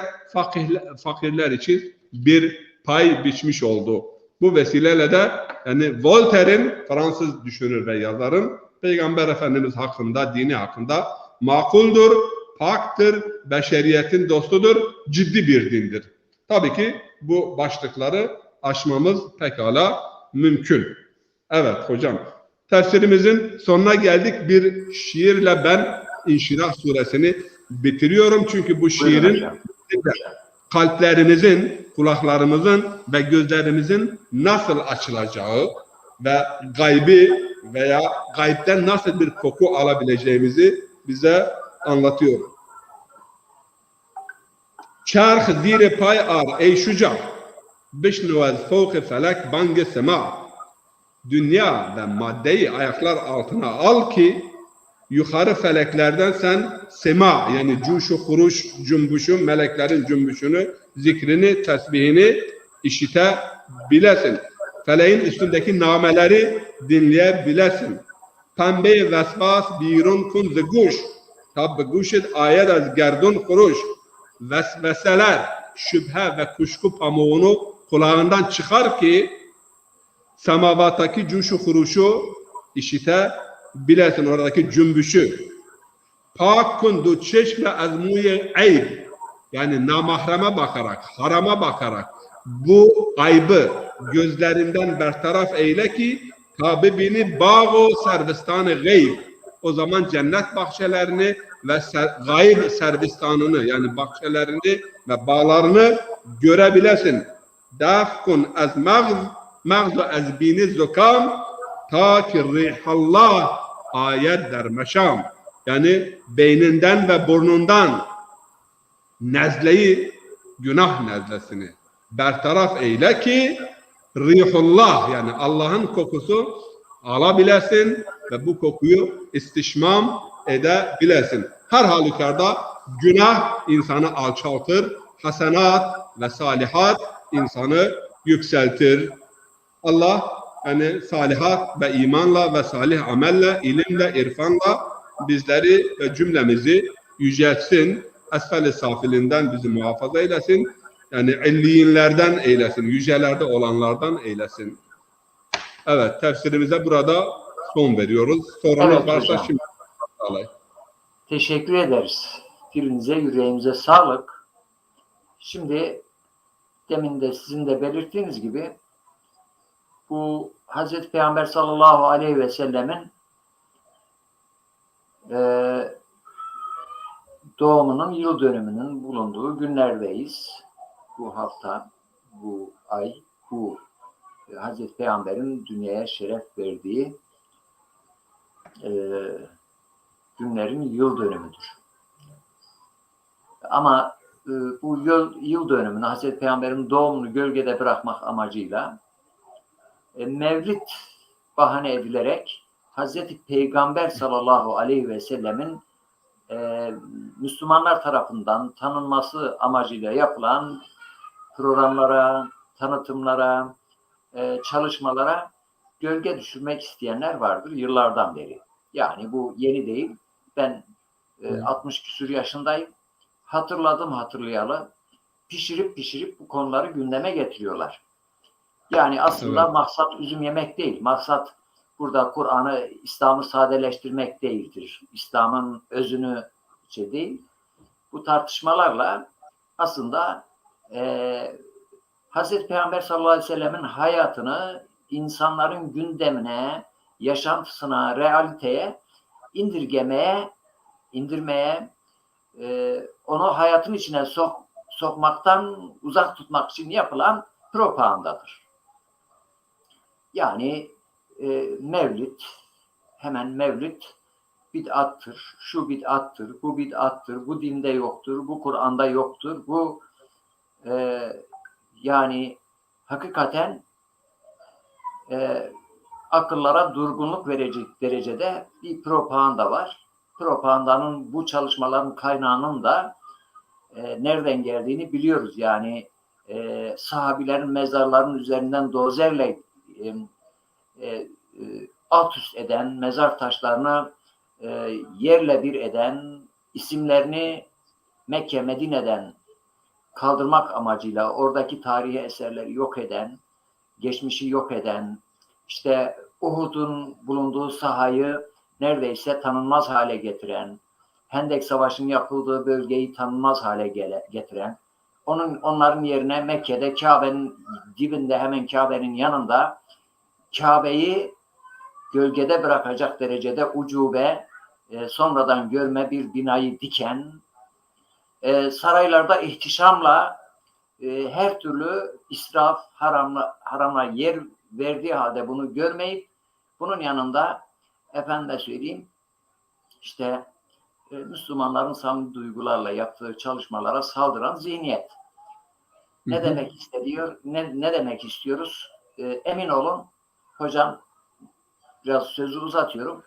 fakirler için bir pay biçmiş oldu. Bu vesileyle de yani Voltaire'in, Fransız düşünür ve yazarın Peygamber Efendimiz hakkında, dini hakkında makuldur, paktır, beşeriyetin dostudur, ciddi bir dindir. Tabii ki bu başlıkları aşmamız pekala mümkün. Evet hocam, tefsirimizin sonuna geldik. Bir şiirle ben İnşirah suresini bitiriyorum. Çünkü bu şiirin kalplerimizin, kulaklarımızın ve gözlerimizin nasıl açılacağı ve gaybi veya gaybden nasıl bir koku alabileceğimizi bize anlatıyor. Çarx zir pay ar ey şuca bişnuvez fawq felek bang sema. Dünya ve maddeyi ayaklar altına al ki yukarı feleklerden sen sema yani cuşu huruş cümbüşü, meleklerin cümbüşünü, zikrini, tesbihini işitebilesin. Feleğin üstündeki nameleri dinleyebilesin. Pembe vesvas birun kun ziguş tab guşit ayet az gerdun kuruş. Vesveseler, şüphe ve kuşku pamuğunu kulağından çıkar ki semavattaki cuşu huruşu işitebilesin, oradaki cümbüşü. Pak kundu çeşme azmuye ayb yani namahreme bakarak, harama bakarak bu aybı gözlerinden bertaraf eyle ki tabibini bağ-ı servistan-ı gayb. O zaman cennet bahçelerini ve gayb servistanını yani bahçelerini ve bağlarını görebilesin. Dafkun az mağzu az bini zukam ta ki rihallah ayet der meşam. Yani beyninden ve burnundan nezleyi, günah nezlesini bertaraf eyle ki rihullah yani Allah'ın kokusu alabilesin ve bu kokuyu istişmam edebilesin. Her halükarda günah insanı alçaltır, hasenat ve salihat insanı yükseltir. Allah yani salihat ve imanla ve salih amelle, ilimle, irfanla bizleri ve cümlemizi yüceltsin. Esfel-i safilinden bizi muhafaza eylesin. Yani illiyinlerden eylesin, yücelerde olanlardan eylesin. Evet, tefsirimize burada son veriyoruz. Sorunuz Evet, varsa hocam. şimdi alayım. Teşekkür ederiz. Dilinize, yüreğimize sağlık. Şimdi demin de sizin de belirttiğiniz gibi bu Hazreti Peygamber sallallahu aleyhi ve sellemin doğumunun yıl dönümünün bulunduğu günlerdeyiz. Bu hafta, bu ay, bu Hazreti Peygamber'in dünyaya şeref verdiği günlerin yıl dönümüdür. Ama bu yıl dönümünü, Hazreti Peygamber'in doğumunu gölgede bırakmak amacıyla Mevlid bahane edilerek Hazreti Peygamber sallallahu aleyhi ve sellemin Müslümanlar tarafından tanınması amacıyla yapılan programlara, tanıtımlara, çalışmalara gölge düşürmek isteyenler vardır yıllardan beri. Yani bu yeni değil. Ben 60 küsur yaşındayım. Hatırlayalı pişirip bu konuları gündeme getiriyorlar. Yani aslında Evet. maksat üzüm yemek değil. Maksat burada Kur'an'ı, İslam'ı sadeleştirmek değildir. İslam'ın özünü değil. Bu tartışmalarla aslında Hazreti Peygamber sallallahu aleyhi ve sellemin hayatını insanların gündemine, yaşantısına, realiteye indirmeye, onu hayatın içine sokmaktan uzak tutmak için yapılan propagandadır. Yani Mevlid bid'attır, şu bid'attır, bu bid'attır, bu dinde yoktur, bu Kur'an'da yoktur, bu yani hakikaten akıllara durgunluk verecek derecede bir propaganda var. Propagandanın, bu çalışmaların kaynağının da nereden geldiğini biliyoruz. Yani sahabilerin mezarlarının üzerinden dozerle alt üst eden, mezar taşlarını yerle bir eden, isimlerini Mekke, Medine'den kaldırmak amacıyla oradaki tarihi eserleri yok eden, geçmişi yok eden, işte Uhud'un bulunduğu sahayı neredeyse tanınmaz hale getiren, Hendek Savaşı'nın yapıldığı bölgeyi tanınmaz hale getiren, onların yerine Mekke'de Kabe'nin dibinde, hemen Kabe'nin yanında Kabe'yi gölgede bırakacak derecede ucube, sonradan görme bir binayı diken, saraylarda ihtişamla her türlü israf, haramla yer verdiği halde bunu görmeyip, bunun yanında efendime söyleyeyim işte Müslümanların samimi duygularla yaptığı çalışmalara saldıran zihniyet. Ne demek istediyor? Ne demek istiyoruz? Emin olun hocam, biraz sözü uzatıyorum.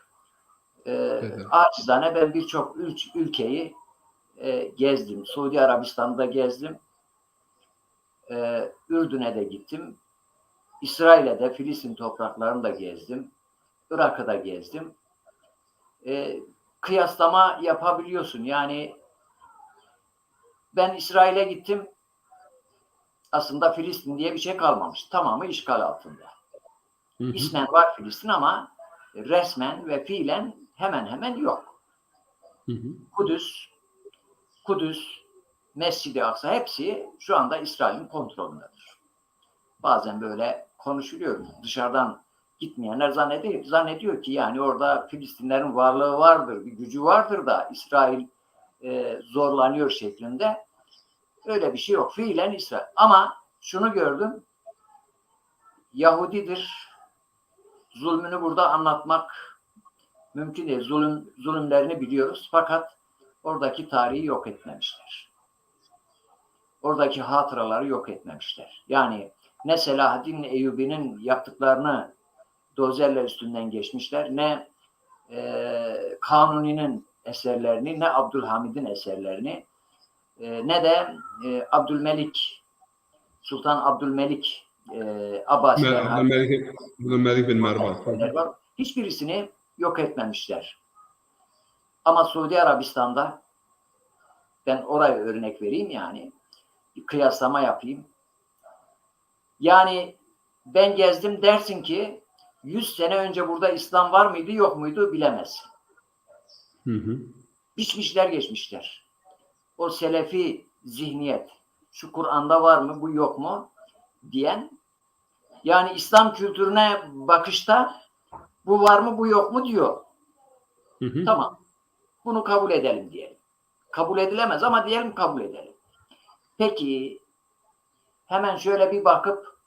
Acizane ben birçok ülkeyi gezdim. Suudi Arabistan'da gezdim. Ürdün'e de gittim. İsrail'e de, Filistin topraklarını da gezdim. Irak'ı da gezdim. Kıyaslama yapabiliyorsun. Yani ben İsrail'e gittim. Aslında Filistin diye bir şey kalmamış. Tamamı işgal altında. İsmen var Filistin ama resmen ve fiilen hemen hemen yok. Kudüs, Mescid-i Aksa hepsi şu anda İsrail'in kontrolündedir. Bazen böyle konuşuluyor. Dışarıdan gitmeyenler zannediyor ki yani orada Filistinlerin varlığı vardır, bir gücü vardır da İsrail zorlanıyor şeklinde. Öyle bir şey yok. Fiilen İsrail. Ama şunu gördüm. Yahudidir. Zulmünü burada anlatmak mümkün değil. Zulümlerini biliyoruz. Fakat oradaki tarihi yok etmemişler. Oradaki hatıraları yok etmemişler. Yani ne Selahaddin Eyyubi'nin yaptıklarını dozerler üstünden geçmişler, ne Kanuni'nin eserlerini, ne Abdülhamid'in eserlerini, ne de Sultan Abdülmelik Abdülmelik bin Mervan. Hiçbirisini yok etmemişler. Ama Suudi Arabistan'da, ben oraya örnek vereyim yani, bir kıyaslama yapayım. Yani ben gezdim, dersin ki 100 sene önce burada İslam var mıydı yok muydu bilemezsin. Biçmişler geçmişler. O selefi zihniyet, şu Kur'an'da var mı bu yok mu diyen, yani İslam kültürüne bakışta bu var mı bu yok mu diyor. Tamam. Bunu kabul edelim diyelim. Kabul edilemez ama diyelim kabul edelim. Peki hemen şöyle bir bakıp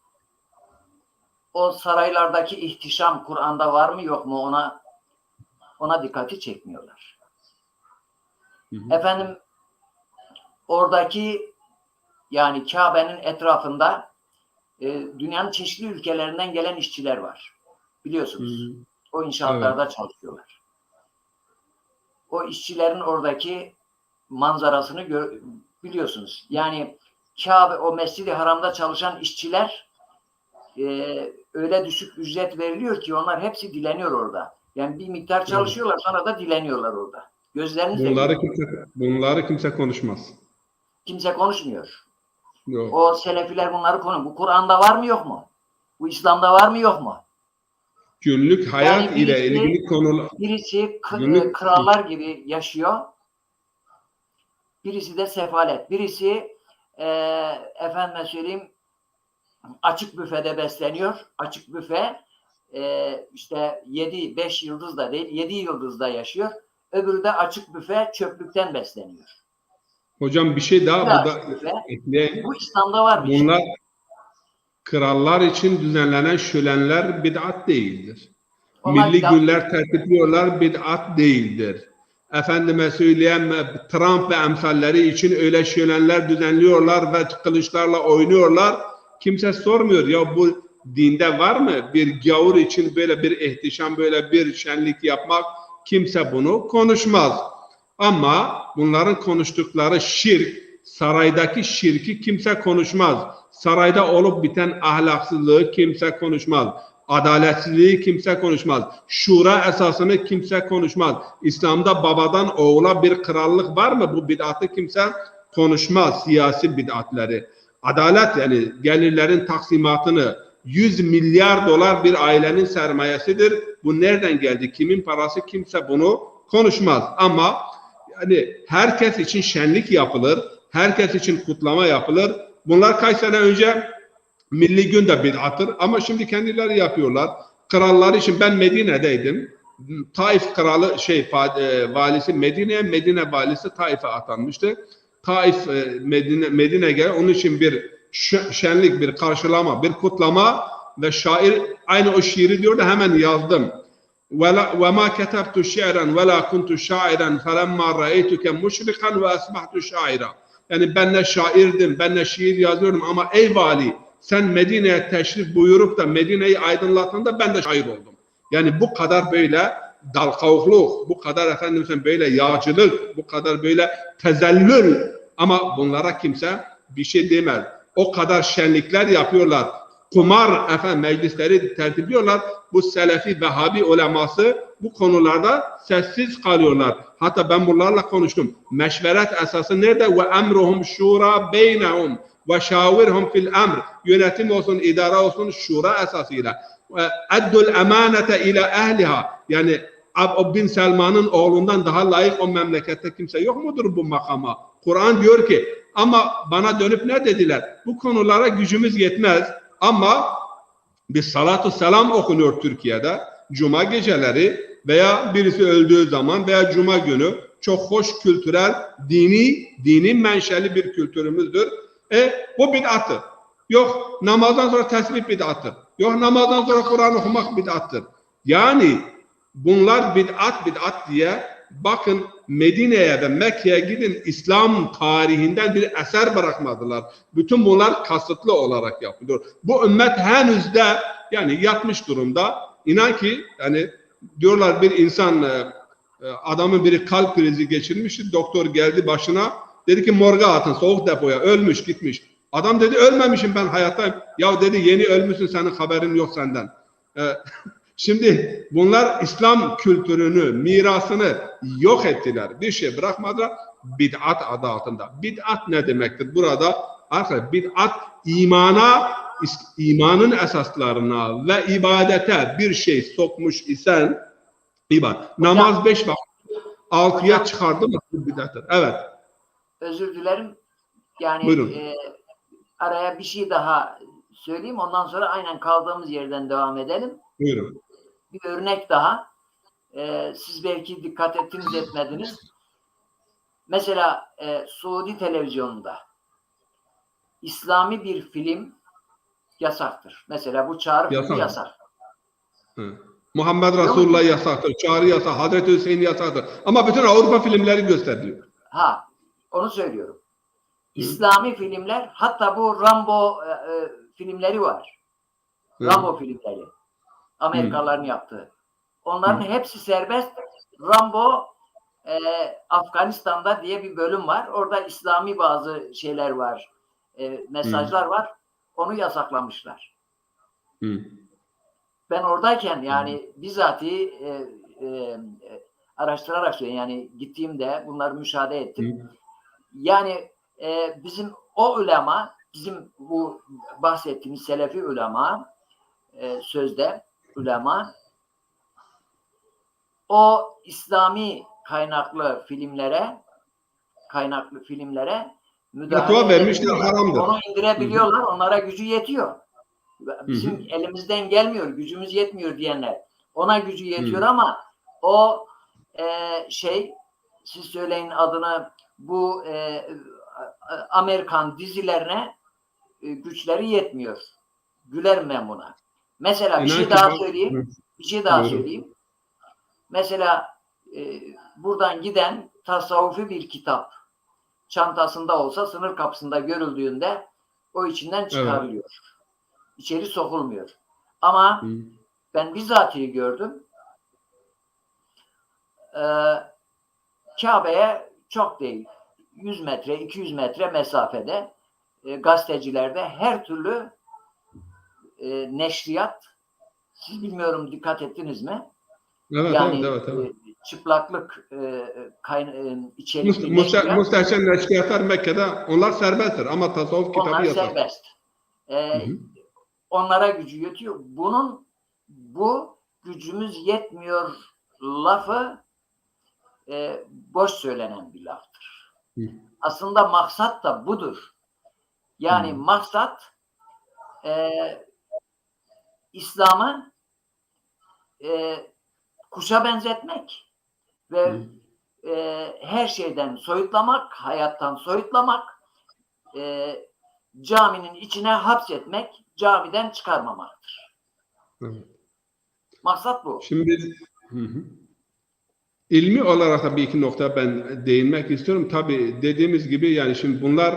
o saraylardaki ihtişam Kur'an'da var mı yok mu ona dikkati çekmiyorlar. Efendim oradaki yani Kabe'nin etrafında dünyanın çeşitli ülkelerinden gelen işçiler var. Biliyorsunuz. O inşaatlarda çalışıyorlar. O işçilerin oradaki manzarasını biliyorsunuz. Yani Kabe, o Mescid-i Haram'da çalışan işçiler öyle düşük ücret veriliyor ki onlar hepsi dileniyor orada. Yani bir miktar çalışıyorlar, sonra da dileniyorlar orada. Bunları kimse konuşmaz. Kimse konuşmuyor. Yok. O Selefiler bunları konuşuyor. Bu Kur'an'da var mı yok mu? Bu İslam'da var mı yok mu? Günlük hayat ile ilgili konular. Birisi krallar gibi yaşıyor. Birisi de sefalet. Birisi efendime söyleyeyim açık büfede besleniyor. Açık büfe işte 5 yıldız da değil 7 yıldızda yaşıyor. Öbürü de açık büfe çöplükten besleniyor. Hocam bir şey daha burada ekleyeyim. Bu İslam'da var bir krallar için düzenlenen şölenler bid'at değildir. Onlar Milli bid'at günler tertipliyorlar, bid'at değildir. Efendime söyleyeyim, Trump ve emsalleri için öyle şölenler düzenliyorlar ve kılıçlarla oynuyorlar. Kimse sormuyor ya bu dinde var mı? Bir gavur için böyle bir ihtişam, böyle bir şenlik yapmak, kimse bunu konuşmaz. Ama bunların konuştukları şirk, saraydaki şirki kimse konuşmaz. Sarayda olup biten ahlaksızlığı kimse konuşmaz. Adaletsizliği kimse konuşmaz. Şura esasını kimse konuşmaz. İslam'da babadan oğula bir krallık var mı? Bu bid'atı kimse konuşmaz. Siyasi bid'atları. Adalet, yani gelirlerin taksimatını, 100 milyar dolar bir ailenin sermayesidir. Bu nereden geldi? Kimin parası? Kimse bunu konuşmaz. Ama yani herkes için şenlik yapılır. Herkes için kutlama yapılır. Bunlar kaç sene önce Milli Gün de bid'attır ama şimdi kendileri yapıyorlar. Krallar için ben Medine'deydim. Taif kralı valisi Medine valisi Taif'e atanmıştı. Taif Medine gel, onun için bir şenlik, bir karşılama, bir kutlama ve şair aynı o şiiri diyor da hemen yazdım. وَمَا كَتَبْتُ شِعْرًا وَلَا كُنْتُ شَاعِرًا فَلَمَّا رَأَيْتُكَ مُشْرِقًا وَأَصْبَحْتُ شَاعِرًا. Yani ben ne şairdim, ben ne şiir yazıyorum ama ey vali, sen Medine'ye teşrif buyurup da Medine'yi aydınlattığında ben de şair oldum. Yani bu kadar böyle dalkavukluk, bu kadar efendim böyle yağcılık, bu kadar böyle tezellül, ama bunlara kimse bir şey demez. O kadar şenlikler yapıyorlar. Kumar meclisleri tertipliyorlar. Bu Selefi, Vehhabi uleması bu konularda sessiz kalıyorlar. Hatta ben bunlarla konuştum. Meşveret esası nerede? Ve emruhum şura beynehum ve şavirhum fil emr. Yönetim olsun, idare olsun, şura esasıyla. Eddul emanete ila ehliha. Yani o Bin Selman'ın oğlundan daha layık o memlekette kimse yok mudur bu makama? Kur'an diyor ki, ama bana dönüp ne dediler? Bu konulara gücümüz yetmez. Ama bir salatü selam okunuyor Türkiye'de. Cuma geceleri veya birisi öldüğü zaman veya Cuma günü çok hoş kültürel, dini menşeli bir kültürümüzdür. Bu bid'attır. Yok namazdan sonra tesbih bid'attır. Yok namazdan sonra Kur'an okumak bid'attır. Yani bunlar bid'at diye bakın Medine'ye ve Mekke'ye gidin, İslam tarihinden bir eser bırakmadılar. Bütün bunlar kasıtlı olarak yapılıyor. Bu ümmet henüz de yani yatmış durumda. İnan ki yani diyorlar bir insan adamın biri kalp krizi geçirmişti. Doktor geldi başına, dedi ki morga atın, soğuk depoya, ölmüş gitmiş. Adam dedi ölmemişim, ben hayattayım. Ya dedi yeni ölmüşsün, senin haberin yok senden. Şimdi bunlar İslam kültürünü, mirasını yok ettiler. Bir şey bırakmadılar bid'at adı altında. Bid'at ne demektir? Burada arkadaşlar bid'at imanın esaslarına ve ibadete bir şey sokmuş isen namaz 5 vakit 6'ya çıkardı mı bid'attır. Evet. Özür dilerim. Yani Buyurun. Araya bir şey daha söyleyeyim. Ondan sonra aynen kaldığımız yerden devam edelim. Buyurun. Bir örnek daha. Siz belki dikkat ettiniz etmediniz. Mesela Suudi televizyonunda İslami bir film yasaktır. Mesela bu çağrı filmi yasak. Hı. Muhammed Resulullah yasaktır. Çağrı yasak. Hazreti Hüseyin yasaktır. Ama bütün Avrupa filmleri gösteriliyor. Onu söylüyorum. İslami filmler, hatta bu Rambo filmleri var. Rambo filmleri. Amerikalıların yaptığı. Onların hepsi serbest. Rambo Afganistan'da diye bir bölüm var. Orada İslami bazı şeyler var. Mesajlar var. Onu yasaklamışlar. Ben oradayken yani bizatihi araştırarak söyleyeyim. Yani gittiğimde bunları müşahede ettim. Yani bizim o ulema, bizim bu bahsettiğimiz Selefi ulema, sözde ulema, o İslami kaynaklı filmlere müdahale vermişler, haramdır. Onu indirebiliyorlar. Onlara gücü yetiyor. Bizim elimizden gelmiyor, gücümüz yetmiyor diyenler. Ona gücü yetiyor ama o siz söyleyin adını, bu Amerikan dizilerine güçleri yetmiyor. Gülerim ben buna. Mesela bir şey daha söyleyeyim. Bir şey daha Buyurun. söyleyeyim. Mesela buradan giden tasavvufi bir kitap çantasında olsa sınır kapısında görüldüğünde o içinden çıkarılıyor. İçeri sokulmuyor. Ama ben bizatihi gördüm. Kabe'ye çok değil 100 metre 200 metre mesafede gazetecilerde her türlü neşriyat, siz bilmiyorum dikkat ettiniz mi? Evet, Yani evet. çıplaklık içerikli neşriyat, Muhteşem neşriyatlar Mekke'de onlar serbesttir ama tasavvuf kitabı onlar yasak. serbest. Onlara gücü yetiyor. Bu gücümüz yetmiyor lafı boş söylenen bir laftır. Aslında maksat da budur. Yani maksat İslam'ı kuşa benzetmek ve her şeyden soyutlamak, hayattan soyutlamak, caminin içine hapsetmek, camiden çıkarmamaktır. Evet. Maksat bu. Şimdi ilmi olarak da bir iki nokta ben değinmek istiyorum. Tabii dediğimiz gibi yani şimdi bunlar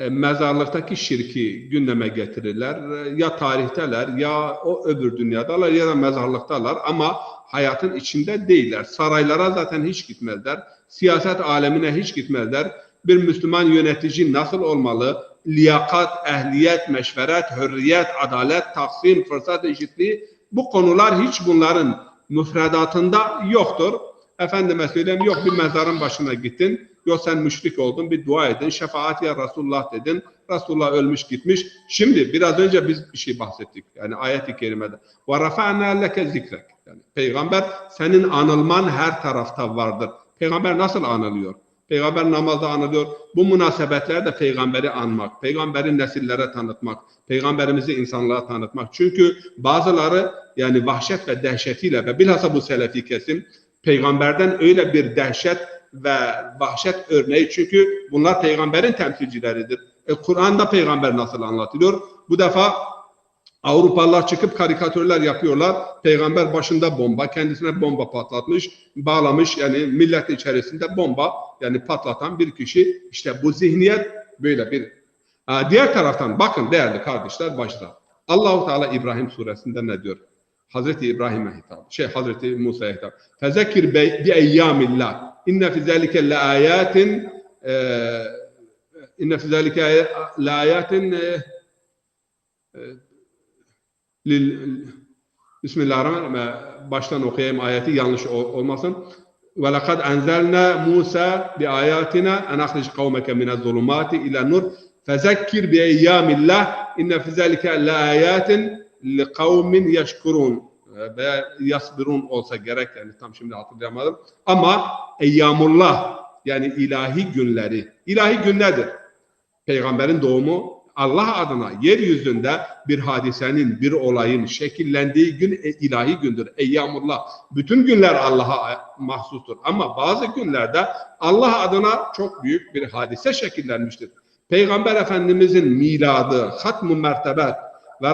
mezarlıktaki şirki gündeme getirirler. Ya tarihteler ya o öbür dünyadalar ya da mezarlıktalar ama hayatın içinde değiller. Saraylara zaten hiç gitmezler. Siyaset alemine hiç gitmezler. Bir Müslüman yönetici nasıl olmalı? Liyakat, ehliyet, meşveret, hürriyet, adalet, taksim, fırsat eşitliği, bu konular hiç bunların müfredatında yoktur. Efendime söyleyeyim, yok bir mezarın başına gittin, yok sen müşrik oldun, bir dua edin, şefaat ya Resulullah dedin, Resulullah ölmüş gitmiş. Şimdi biraz önce biz bir şey bahsettik, yani ayet-i kerimede. وَرَفَعْنَا لَكَ ذِكْرَكَ. Yani Peygamber, senin anılman her tarafta vardır. Peygamber nasıl anılıyor? Peygamber namazda anılıyor. Bu münasebetlerde peygamberi anmak, peygamberi nesillere tanıtmak, peygamberimizi insanlığa tanıtmak. Çünkü bazıları yani vahşet ve dehşetiyle ve bilhassa bu selefi kesim peygamberden öyle bir dehşet ve vahşet örneği, çünkü bunlar peygamberin temsilcileridir. Kur'an'da peygamber nasıl anlatılıyor? Bu defa Avrupalılar çıkıp karikatürler yapıyorlar. Peygamber başında bomba, kendisine bomba patlatmış, bağlamış, yani millet içerisinde bomba yani patlatan bir kişi. İşte bu zihniyet böyle bir. Diğer taraftan bakın değerli kardeşler, başta Allah-u Teala İbrahim suresinde ne diyor? Hazreti İbrahim'e hitap, Hazreti Musa'ya hitap. Fezekir bi eyyamillah. İnne fi zalike laayatin Bismillahirrahmanirrahim. Baştan okuyayım ayeti, yanlış olmasın. Ve lekad enzelna Musa bi ayatina en ahric kavmeke minez-zulumati ila nur. Fezekkir bi eyyamillah. İnne fi zalike laayatin li kavmin yeşkurun ve yasbirun olsa gerek, yani tam şimdi hatırlayamadım. Ama eyyamullah yani ilahi günleri. İlahi gün nedir? Peygamberin doğumu Allah adına yeryüzünde bir hadisenin, bir olayın şekillendiği gün ilahi gündür. Eyyamullah. Bütün günler Allah'a mahsustur. Ama bazı günlerde Allah adına çok büyük bir hadise şekillenmiştir. Peygamber Efendimizin miladı, hatm-ı mertebet ve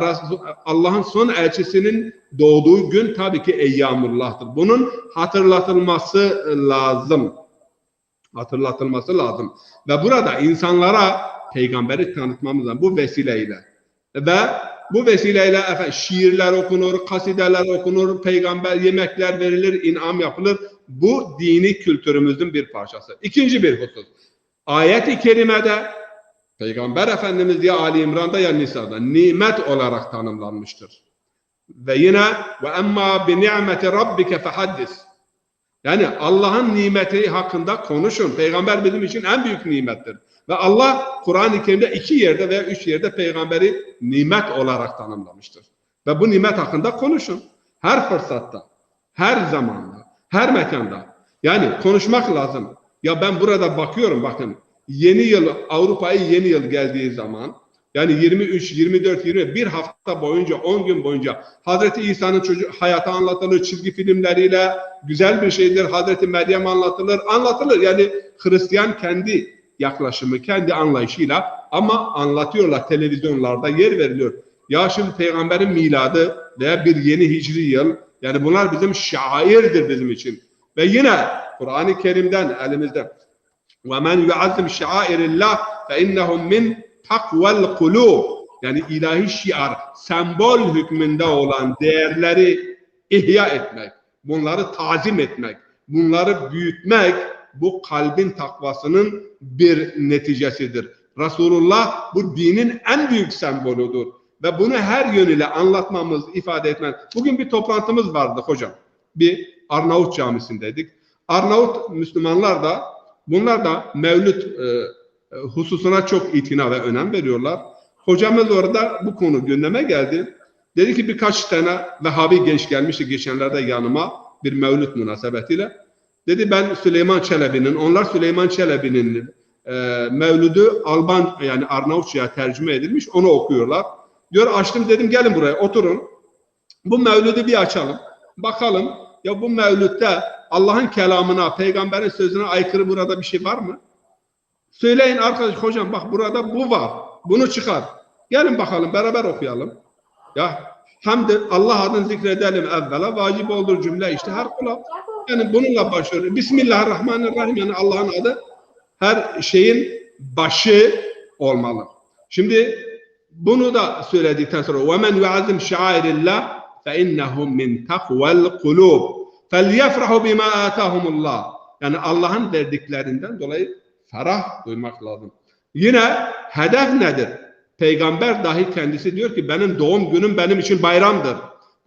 Allah'ın son elçisinin doğduğu gün tabii ki Eyyamullah'tır. Bunun hatırlatılması lazım. Hatırlatılması lazım. Ve burada insanlara peygamberi tanıtmamız lazım bu vesileyle. Ve bu vesileyle şiirler okunur, kasideler okunur, peygamber yemekler verilir, inam yapılır. Bu dini kültürümüzün bir parçası. İkinci bir husus. Ayet-i kerimede Peygamber Efendimiz ya Ali İmran'da ya Nisa'da nimet olarak tanımlanmıştır. Ve yine ve emma bi ni'meti rabbike fehaddis. Yani Allah'ın nimeti hakkında konuşun. Peygamber bizim için en büyük nimettir. Ve Allah Kur'an-ı Kerim'de 2 yerde veya 3 yerde peygamberi nimet olarak tanımlamıştır. Ve bu nimet hakkında konuşun. Her fırsatta, her zamanda, her mekanda. Yani konuşmak lazım. Ya ben burada bakıyorum, bakın. Yeni yıl, Avrupa'ya yeni yıl geldiği zaman, yani 23, 24, 21 hafta boyunca, 10 gün boyunca Hazreti İsa'nın hayatı anlatılır, çizgi filmleriyle güzel bir şeydir. Hazreti Meryem anlatılır. Yani Hristiyan kendi yaklaşımı, kendi anlayışıyla ama anlatıyorlar, televizyonlarda yer veriliyor. Ya şimdi peygamberin miladı veya bir yeni hicri yıl Yani bunlar bizim şairdir bizim için. Ve yine Kur'an-ı Kerim'den elimizde وَمَنْ يُعَزِّمْ شَعَائِرِ اللّٰهِ فَاِنَّهُمْ مِنْ تَقْوَ الْقُلُوبِ. Yani ilahi şiar, sembol hükmünde olan değerleri ihya etmek, bunları tazim etmek, bunları büyütmek bu kalbin takvasının bir neticesidir. Resulullah bu dinin en büyük sembolüdür. Ve bunu her yönüyle anlatmamız, ifade etmemiz. Bugün bir toplantımız vardı hocam. Bir Arnavut camisindeydik. Arnavut Müslümanlar da, bunlar da Mevlüt hususuna çok itina ve önem veriyorlar. Hocamız orada bu konu gündeme geldi. Dedi ki birkaç tane Vehhabi genç gelmişti geçenlerde yanıma bir Mevlüt münasebetiyle. Dedi ben Süleyman Çelebi'nin, onlar Süleyman Çelebi'nin Mevlüd'ü Alban yani Arnavutça'ya tercüme edilmiş, onu okuyorlar. Diyor açtım dedim gelin buraya oturun. Bu Mevlüd'ü bir açalım. Bakalım ya bu Mevlüt'te Allah'ın kelamına, peygamberin sözüne aykırı burada bir şey var mı? Söyleyin arkadaş hocam bak burada bu var. Bunu çıkar. Gelin bakalım beraber okuyalım. Ya hamd Allah adını zikredelim evvela vacip olur cümle işte her kula. Yani bununla başlıyor. Bismillahirrahmanirrahim yani Allah'ın adı her şeyin başı olmalı. Şimdi bunu da söyledikten sonra وَمَنْ يُعَزِّمْ شَعَائِرِ اللّٰهِ فَاِنَّهُمْ مِنْ تَقْوَ الْقُلُوبِ فَلْيَفْرَحُوا بِمَا آتَاهُمُ اللّٰهِ. Yani Allah'ın verdiklerinden dolayı ferah duymak lazım. Yine hedef nedir? Peygamber dahi kendisi diyor ki benim doğum günüm benim için bayramdır.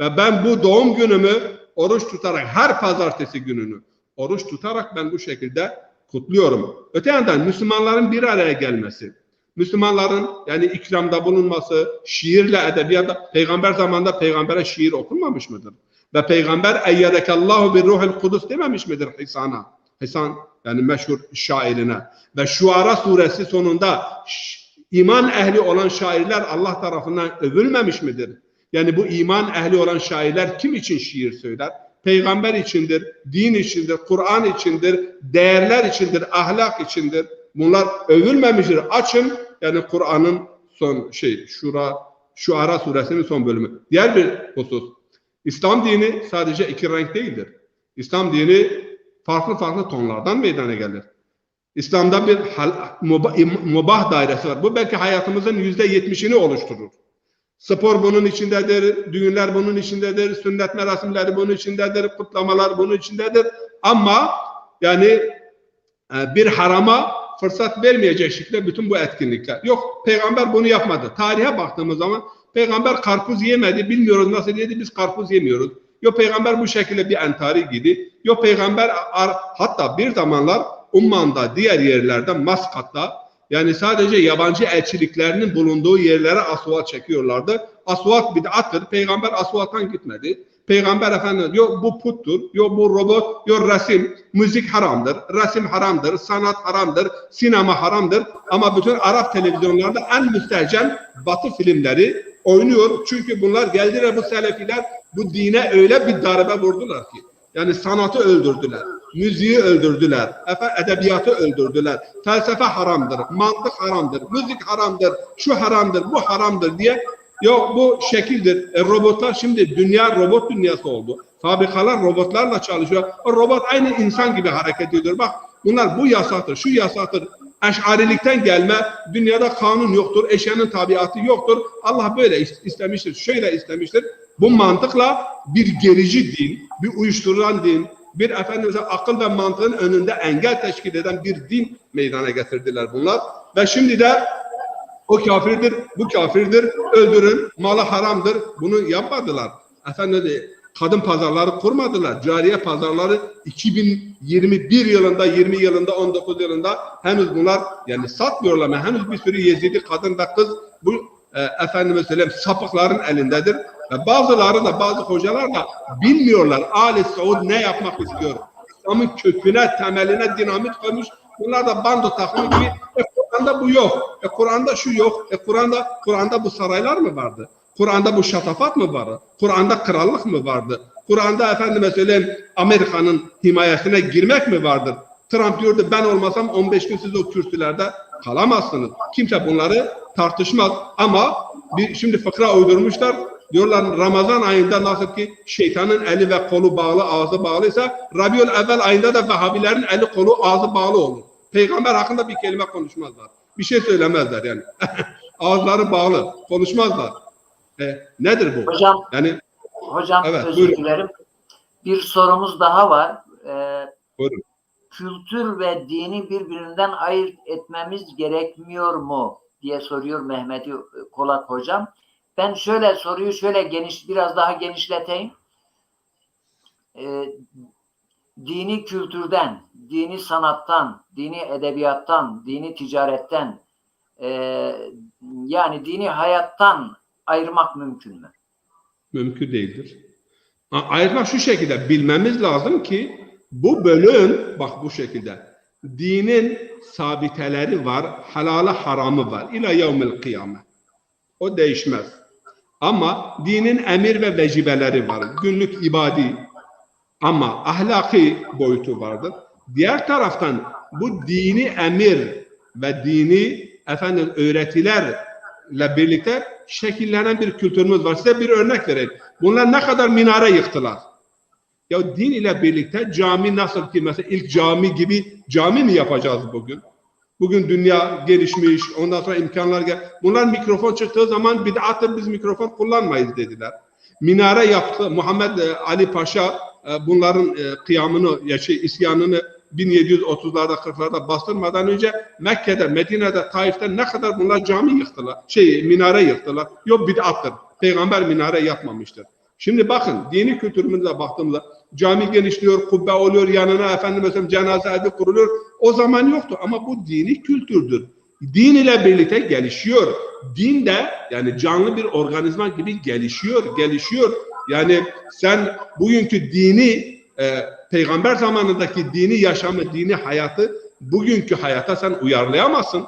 Ve ben bu doğum günümü oruç tutarak her pazartesi gününü oruç tutarak ben bu şekilde kutluyorum. Öte yandan Müslümanların bir araya gelmesi, Müslümanların yani ikramda bulunması, şiirle edebiyatla, peygamber zamanında peygambere şiir okunmamış mıdır? Ve peygamber eyyedekallahu bir ruhul kudüs dememiş midir Hisan'a? Hisan yani meşhur şairine. Ve Şuara suresi sonunda iman ehli olan şairler Allah tarafından övülmemiş midir? Yani bu iman ehli olan şairler kim için şiir söyler? Peygamber içindir, din içindir, Kur'an içindir, değerler içindir, ahlak içindir. Bunlar övülmemiştir. Açın yani Kur'an'ın son Şuara suresinin son bölümü. Diğer bir husus. İslam dini sadece iki renk değildir. İslam dini farklı farklı tonlardan meydana gelir. İslam'da bir mubah dairesi var. Bu belki hayatımızın %70'ini oluşturur. Spor bunun içindedir, düğünler bunun içindedir, sünnet merasimleri bunun içindedir, kutlamalar bunun içindedir. Ama yani bir harama fırsat vermeyecek şekilde bütün bu etkinlikler. Yok, peygamber bunu yapmadı. Tarihe baktığımız zaman peygamber karpuz yemedi, bilmiyoruz nasıl yedi, biz karpuz yemiyoruz. Yok peygamber bu şekilde bir entari gidi. Yok peygamber hatta bir zamanlar Umman'da, diğer yerlerde, Maskat'ta yani sadece yabancı elçiliklerinin bulunduğu yerlere asvat çekiyorlardı. Asvat bid'attır. Peygamber asvattan gitmedi. Peygamber Efendimiz yok bu puttur, yok bu robot, yok resim, müzik haramdır, resim haramdır, sanat haramdır, sinema haramdır. Ama bütün Arap televizyonlarda en müstehcen Batı filmleri oynuyor. Çünkü bunlar geldiler bu selefiler bu dine öyle bir darbe vurdular ki. Yani sanatı öldürdüler, müziği öldürdüler, edebiyatı öldürdüler. Felsefe haramdır, mantık haramdır, müzik haramdır, şu haramdır, bu haramdır diye. Yok bu şekildir. Robotlar şimdi dünya robot dünyası oldu. Fabrikalar robotlarla çalışıyor. O robot aynı insan gibi hareket ediyor. Bak bunlar bu yasaktır, şu yasaktır. Eş'arilikten gelme, dünyada kanun yoktur, eşyanın tabiatı yoktur. Allah böyle istemiştir, şöyle istemiştir. Bu mantıkla bir gerici din, bir uyuşturulan din, bir Efendimiz'e akıl ve mantığın önünde engel teşkil eden bir din meydana getirdiler bunlar. Ve şimdi de o kafirdir, bu kafirdir, öldürün, malı haramdır. Bunu yapmadılar. Efendim kadın pazarları kurmadılar. Cariye pazarları 2021 yılında, 20 yılında, 19 yılında henüz bunlar yani satmıyorlar ama henüz bir sürü Yezidi kadın ve kız bu efendime söyleyeyim sapıkların elindedir. Ve bazıları da bazı hocalar da bilmiyorlar. Ali Saud ne yapmak istiyor? İslam'ın köküne, temeline dinamit koymuş. Bunlar da bando takımı gibi. Kur'an'da bu yok. Kur'an'da şu yok. Kur'an'da bu saraylar mı vardı? Kur'an'da bu şatafat mı vardı? Kur'an'da krallık mı vardı? Kur'an'da efendime söyleyeyim Amerika'nın himayesine girmek mi vardır? Trump diyordu ben olmasam 15 gün siz o kürsülerde kalamazsınız. Kimse bunları tartışmaz. Ama şimdi fıkra uydurmuşlar. Diyorlar Ramazan ayında nasıl ki şeytanın eli ve kolu bağlı, ağzı bağlıysa Rabiul Evvel ayında da Vehhabilerin eli kolu ağzı bağlı olur. Peygamber hakkında bir kelime konuşmazlar. Bir şey söylemezler yani. Ağızları bağlı, konuşmazlar. Nedir bu? Hocam evet, özür buyurun. dilerim. Bir sorumuz daha var. Buyurun. Kültür ve dini birbirinden ayırt etmemiz gerekmiyor mu diye soruyor Mehmeti Kolak hocam. Ben soruyu biraz daha genişleteyim. Dini kültürden, dini sanattan, dini edebiyattan, dini ticaretten, yani dini hayattan ayırmak mümkün mü? Mümkün değildir. Ayırmak şu şekilde bilmemiz lazım ki bu bölüm bak bu şekilde dinin sabiteleri var, halalı haramı var. İlâ yevmil kıyamet. O değişmez. Ama dinin emir ve vecibeleri var. Günlük ibadi ama ahlaki boyutu vardır. Diğer taraftan bu dini emir ve dini öğretilerle birlikte şekillenen bir kültürümüz var. Size bir örnek vereyim. Bunlar ne kadar minare yıktılar. Ya din ile birlikte cami nasıl ki mesela ilk cami gibi cami mi yapacağız bugün? Bugün dünya gelişmiş, ondan sonra imkanlar bunlar mikrofon çıktığı zaman bid'attır, biz mikrofon kullanmayız dediler. Minare yaptı. Muhammed Ali Paşa bunların kıyamını, isyanını 1730'larda 40'larda bastırmadan önce Mekke'de, Medine'de, Taif'te ne kadar bunlar cami yıktılar, minare yıktılar. Yok bid'attır. Peygamber minare yapmamıştır. Şimdi bakın dini kültürümüze baktığımızda cami genişliyor, kubbe oluyor, yanına mesela cenaze evi kuruluyor. O zaman yoktu ama bu dini kültürdür. Din ile birlikte gelişiyor. Din de yani canlı bir organizma gibi gelişiyor. Yani sen bugünkü dini peygamber zamanındaki dini yaşamı, dini hayatı bugünkü hayata sen uyarlayamazsın.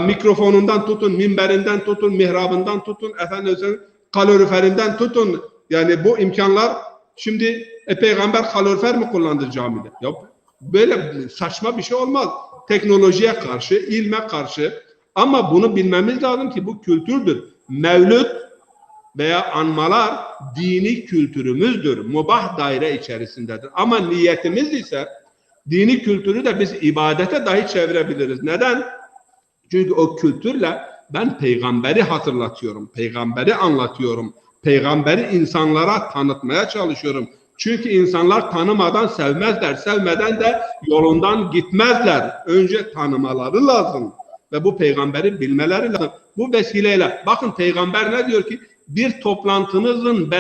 Mikrofonundan tutun, minberinden tutun, mihrabından tutun, kaloriferinden tutun. Yani bu imkanlar şimdi peygamber kalorifer mi kullandı camide? Ya böyle saçma bir şey olmaz. Teknolojiye karşı, ilme karşı. Ama bunu bilmemiz lazım ki bu kültürdür. Mevlüt veya anmalar dini kültürümüzdür. Mubah daire içerisindedir. Ama niyetimiz ise dini kültürü de biz ibadete dahi çevirebiliriz. Neden? Çünkü o kültürle ben peygamberi hatırlatıyorum. Peygamberi anlatıyorum. Peygamberi insanlara tanıtmaya çalışıyorum. Çünkü insanlar tanımadan sevmezler. Sevmeden de yolundan gitmezler. Önce tanımaları lazım. Ve bu peygamberi bilmeleri lazım. Bu vesileyle bakın peygamber ne diyor ki? Bir toplantınızın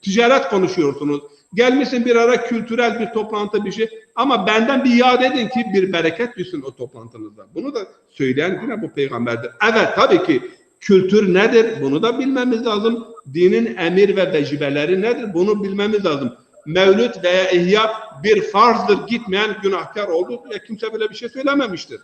ticaret konuşuyorsunuz. Gelmişsin bir ara kültürel bir toplantı bir şey. Ama benden bir yad edin ki bir bereket düşsün o toplantınızda. Bunu da söyleyen yine bu peygamberdir. Evet tabii ki kültür nedir? Bunu da bilmemiz lazım. Dinin emir ve vecibeleri nedir? Bunu bilmemiz lazım. Mevlüt veya ihya bir farzdır. Gitmeyen günahkar oldu. Kimse böyle bir şey söylememiştir.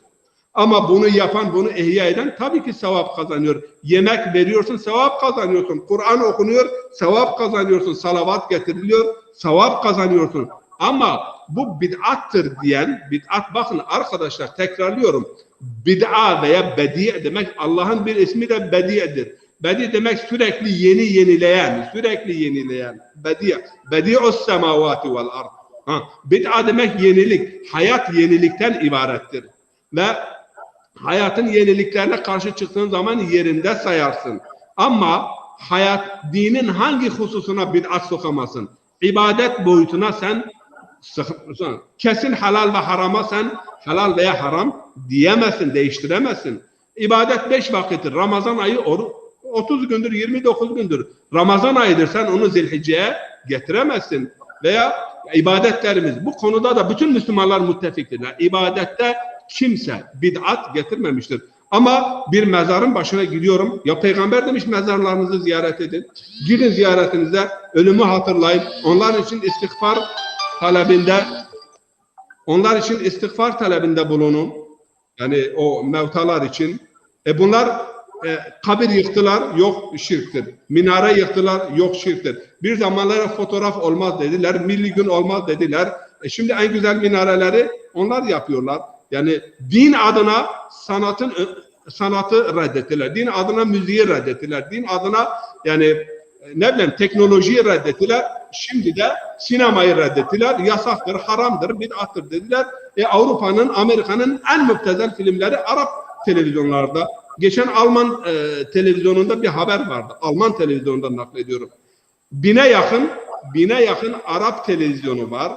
Ama bunu yapan, bunu ihya eden tabii ki sevap kazanıyor. Yemek veriyorsun, sevap kazanıyorsun. Kur'an okunuyor, sevap kazanıyorsun. Salavat getiriliyor, sevap kazanıyorsun. Ama bu bid'attır diyen, bid'at bakın arkadaşlar tekrarlıyorum. Bid'a veya bedi' demek Allah'ın bir ismi de bedi'dir. Bedi demek sürekli yenileyen. Bedi'. Bedi'us semavati vel ard. Bid'a demek yenilik. Hayat yenilikten ibarettir. Ve hayatın yeniliklerine karşı çıktığın zaman yerinde sayarsın. Ama dinin hangi hususuna bid'at sokamazsın? İbadet boyutuna sen kesin halal ve harama sen halal veya haram diyemezsin, değiştiremezsin. İbadet 5 vakittir. Ramazan ayı 30 gündür, 29 gündür. Ramazan ayıdır. Sen onu Zilhicce'ye getiremezsin. Veya ibadetlerimiz. Bu konuda da bütün Müslümanlar müttefiktirler. İbadette kimse bid'at getirmemiştir. Ama bir mezarın başına gidiyorum. Ya peygamber demiş mezarlarınızı ziyaret edin. Gidin ziyaretinize, ölümü hatırlayın. Onlar için istiğfar talebinde bulunun. Yani o mevtalar için. Bunlar kabir yıktılar, yok şirktir. Minare yıktılar, yok şirktir. Bir zamanlara fotoğraf olmaz dediler, milli gün olmaz dediler. Şimdi en güzel minareleri onlar yapıyorlar. Yani din adına sanatı reddettiler. Din adına müziği reddettiler. Din adına yani ne bileyim teknolojiyi reddettiler. Şimdi de sinemayı reddettiler. Yasaktır, haramdır, bid'attır dediler. Avrupa'nın, Amerika'nın en müptezel filmleri Arap televizyonlarda. Geçen Alman televizyonunda bir haber vardı. Alman televizyonundan naklediyorum. Bine yakın Arap televizyonu var.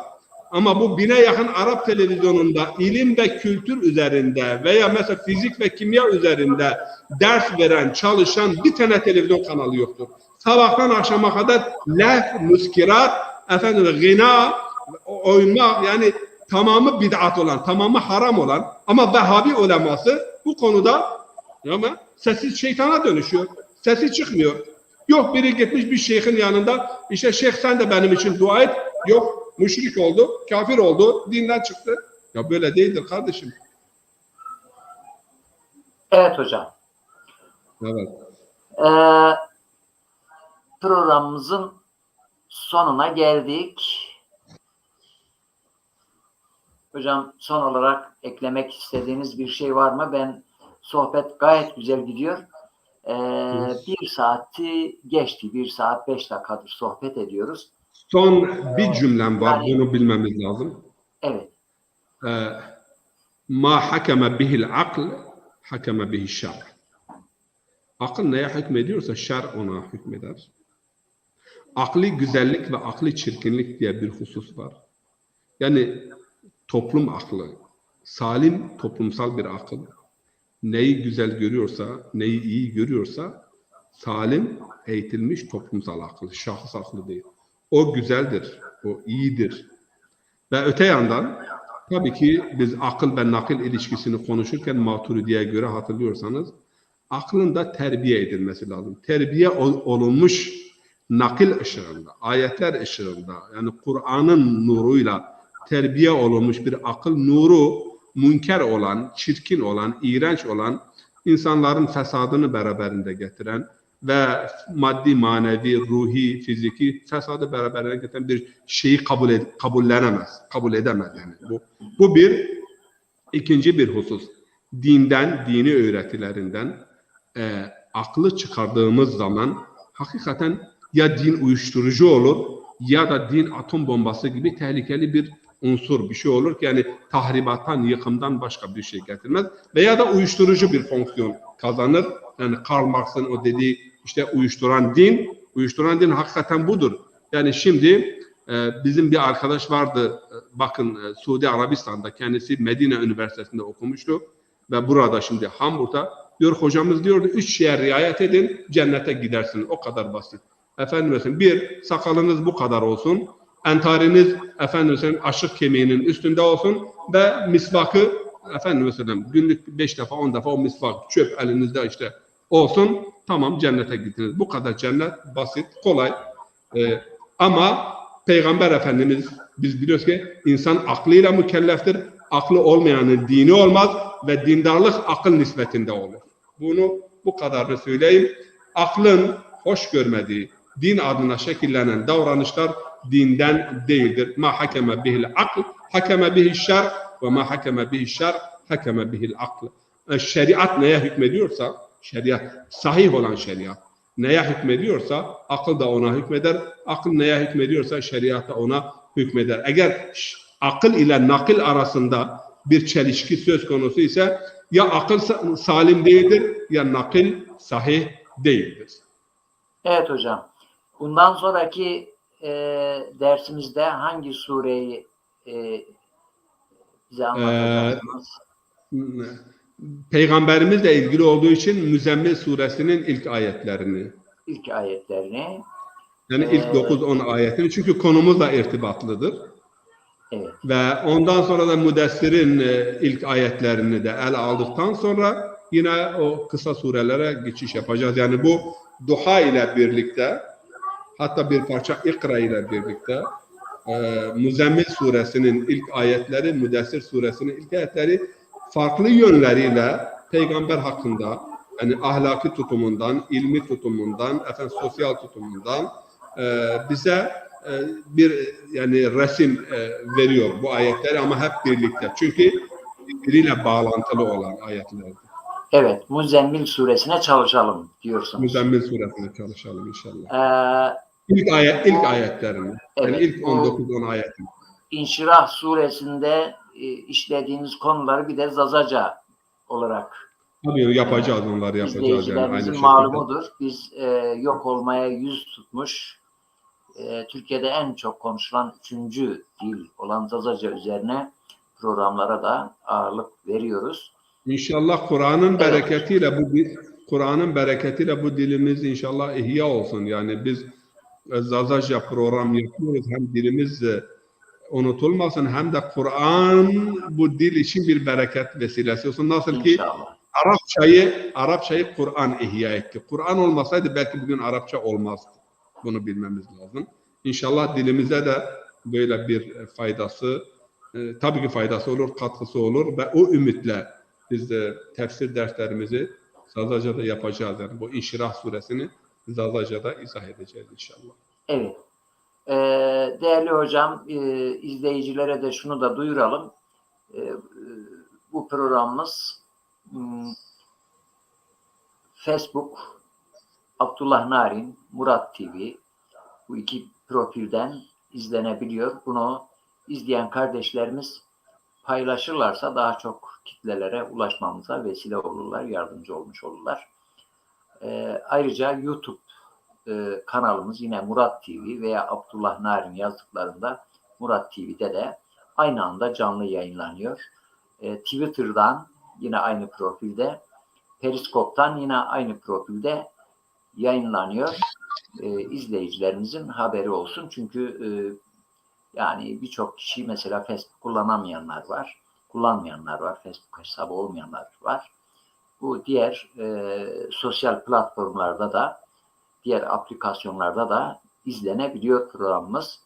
Ama bu bine yakın Arap televizyonunda ilim ve kültür üzerinde veya mesela fizik ve kimya üzerinde ders veren, çalışan bir tane televizyon kanalı yoktur. Sabahtan akşama kadar laf, müskirat, gına, oyunmak, yani tamamı bid'at olan, tamamı haram olan, ama Vehhabi uleması bu konuda ama sessiz şeytana dönüşüyor. Sesi çıkmıyor. Yok, biri gitmiş bir şeyhin yanında, işte şeyh sen de benim için dua et. Yok, müşrik oldu, kafir oldu, dinden çıktı. Ya böyle değildir kardeşim. Evet hocam. Evet. Programımızın sonuna geldik. Hocam son olarak eklemek istediğiniz bir şey var mı? Sohbet gayet güzel gidiyor. Bir saati geçti. 1 saat 5 dakikadır sohbet ediyoruz. Son bir cümlem var. Yani, bunu bilmemiz lazım. Evet. Ma hakeme bihil akl hakeme bihil şer. Akıl neye hükmediyorsa şer ona hükmeder. Akli güzellik ve akli çirkinlik diye bir husus var. Yani toplum aklı, salim toplumsal bir akıl, neyi güzel görüyorsa, neyi iyi görüyorsa, salim, eğitilmiş toplumsal akıl, şahıs aklı değil. O güzeldir, o iyidir. Ve öte yandan, tabii ki biz akıl ve nakil ilişkisini konuşurken Maturidi'ye göre hatırlıyorsanız, aklın da terbiye edilmesi lazım. Terbiye olunmuş nakil ışığında, ayetler ışığında, yani Kur'an'ın nuruyla terbiye olunmuş bir akıl nuru, münker olan, çirkin olan, iğrenç olan, insanların fesadını beraberinde getiren ve maddi, manevi, ruhi, fiziki fesadı beraberinde getiren bir şeyi kabul edemez yani. Bu bir. İkinci bir husus, dini öğretilerinden aklı çıkardığımız zaman hakikaten ya din uyuşturucu olur ya da din atom bombası gibi tehlikeli bir unsur, bir şey olur ki yani tahribattan, yıkımdan başka bir şey getirmez veya da uyuşturucu bir fonksiyon kazanır. Yani Karl Marx'ın o dediği işte uyuşturan din hakikaten budur. Yani şimdi bizim bir arkadaş vardı, bakın Suudi Arabistan'da, kendisi Medine Üniversitesi'nde okumuştu ve burada şimdi Hamburg'da diyor, hocamız diyordu 3 şeye riayet edin cennete gidersiniz, o kadar basit. Efendim, bir, sakalınız bu kadar olsun, entariniz aşık kemiğinin üstünde olsun ve misvakı günlük 5 defa 10 defa o misvak çöp elinizde işte olsun, tamam cennete gittiniz. Bu kadar, cennet basit, kolay. Ama Peygamber Efendimiz, biz biliyoruz ki insan aklıyla mükelleftir. Aklı olmayanın dini olmaz ve dindarlık akıl nispetinde olur. Bu kadarını söyleyeyim. Aklın hoş görmediği, din adına şekillenen davranışlar dinden değildir. Ma hakeme bihil akl, hakeme bihil şer ve ma hakeme bihil şer, hakeme bihil akl. Şeriat neye hükmediyorsa, şeriat, sahih olan şeriat neye hükmediyorsa akıl da ona hükmeder. Akıl neye hükmediyorsa şeriat da ona hükmeder. Eğer akıl ile nakil arasında bir çelişki söz konusu ise ya akıl salim değildir ya nakil sahih değildir. Evet hocam. Bundan sonraki dersimizde hangi sureyi bize anlatacaksınız? Peygamberimizle ilgili olduğu için Müzzemmil suresinin ilk ayetlerini. İlk ayetlerini. Yani ilk 9-10 ayetini. Çünkü konumuzla irtibatlıdır. Evet. Ve ondan sonra da Müddessir'in ilk ayetlerini de ele aldıktan sonra yine o kısa surelere geçiş yapacağız. Yani bu Duha ile birlikte, hatta bir parça İkra ile birlikte Müzzemmil suresinin ilk ayetleri, Müddessir suresinin ilk ayetleri farklı yönleriyle peygamber hakkında, yani ahlaki tutumundan, ilmi tutumundan, sosyal tutumundan bize bir yani resim veriyor bu ayetleri, ama hep birlikte. Çünkü birbiriyle bağlantılı olan ayetlerdir. Evet, Muzzemmil suresine çalışalım diyorsunuz. Müzzemmil suresine çalışalım inşallah. Ee, İlk ayetlerini. Yani evet, ilk bu 19-10 ayetini. İnşirah suresinde işlediğiniz konuları bir de Zazaca olarak Tabii yapacağız, onları yapacağız yani izleyicilerimizin aynı şekilde. malumudur. Biz yok olmaya yüz tutmuş, Türkiye'de en çok konuşulan 3. dil olan Zazaca üzerine programlara da ağırlık veriyoruz. İnşallah Kur'an'ın Evet. bereketiyle bu dilimiz inşallah ihya olsun. Yani biz Zazaca program yapıyoruz. Hem dilimiz unutulmasın hem de Kur'an bu dil için bir bereket vesilesi olsun. Nasıl ki İnşallah. Arapçayı Kur'an ihya etti. Kur'an olmasaydı belki bugün Arapça olmazdı. Bunu bilmemiz lazım. İnşallah dilimize de böyle bir faydası, tabii ki faydası olur, katkısı olur ve o ümitle biz de tefsir derslerimizi Zazaca'da yapacağız. Yani bu İnşirah suresini Zazaca'da izah edeceğiz inşallah. Evet. Değerli hocam, izleyicilere de şunu da duyuralım. Bu programımız Facebook, Abdullah Narin, Murat TV, bu iki profilden izlenebiliyor. Bunu izleyen kardeşlerimiz paylaşırlarsa daha çok kitlelere ulaşmamıza vesile olurlar, yardımcı olmuş olurlar. Ayrıca YouTube kanalımız yine Murat TV veya Abdullah Narin yazdıklarında Murat TV'de de aynı anda canlı yayınlanıyor. Twitter'dan yine aynı profilde, Periskop'tan yine aynı profilde yayınlanıyor. İzleyicilerimizin haberi olsun. Çünkü yani birçok kişi mesela Facebook kullanamayanlar var. Kullanmayanlar var. Facebook hesabı olmayanlar var. Bu diğer sosyal platformlarda da, diğer aplikasyonlarda da izlenebiliyor programımız.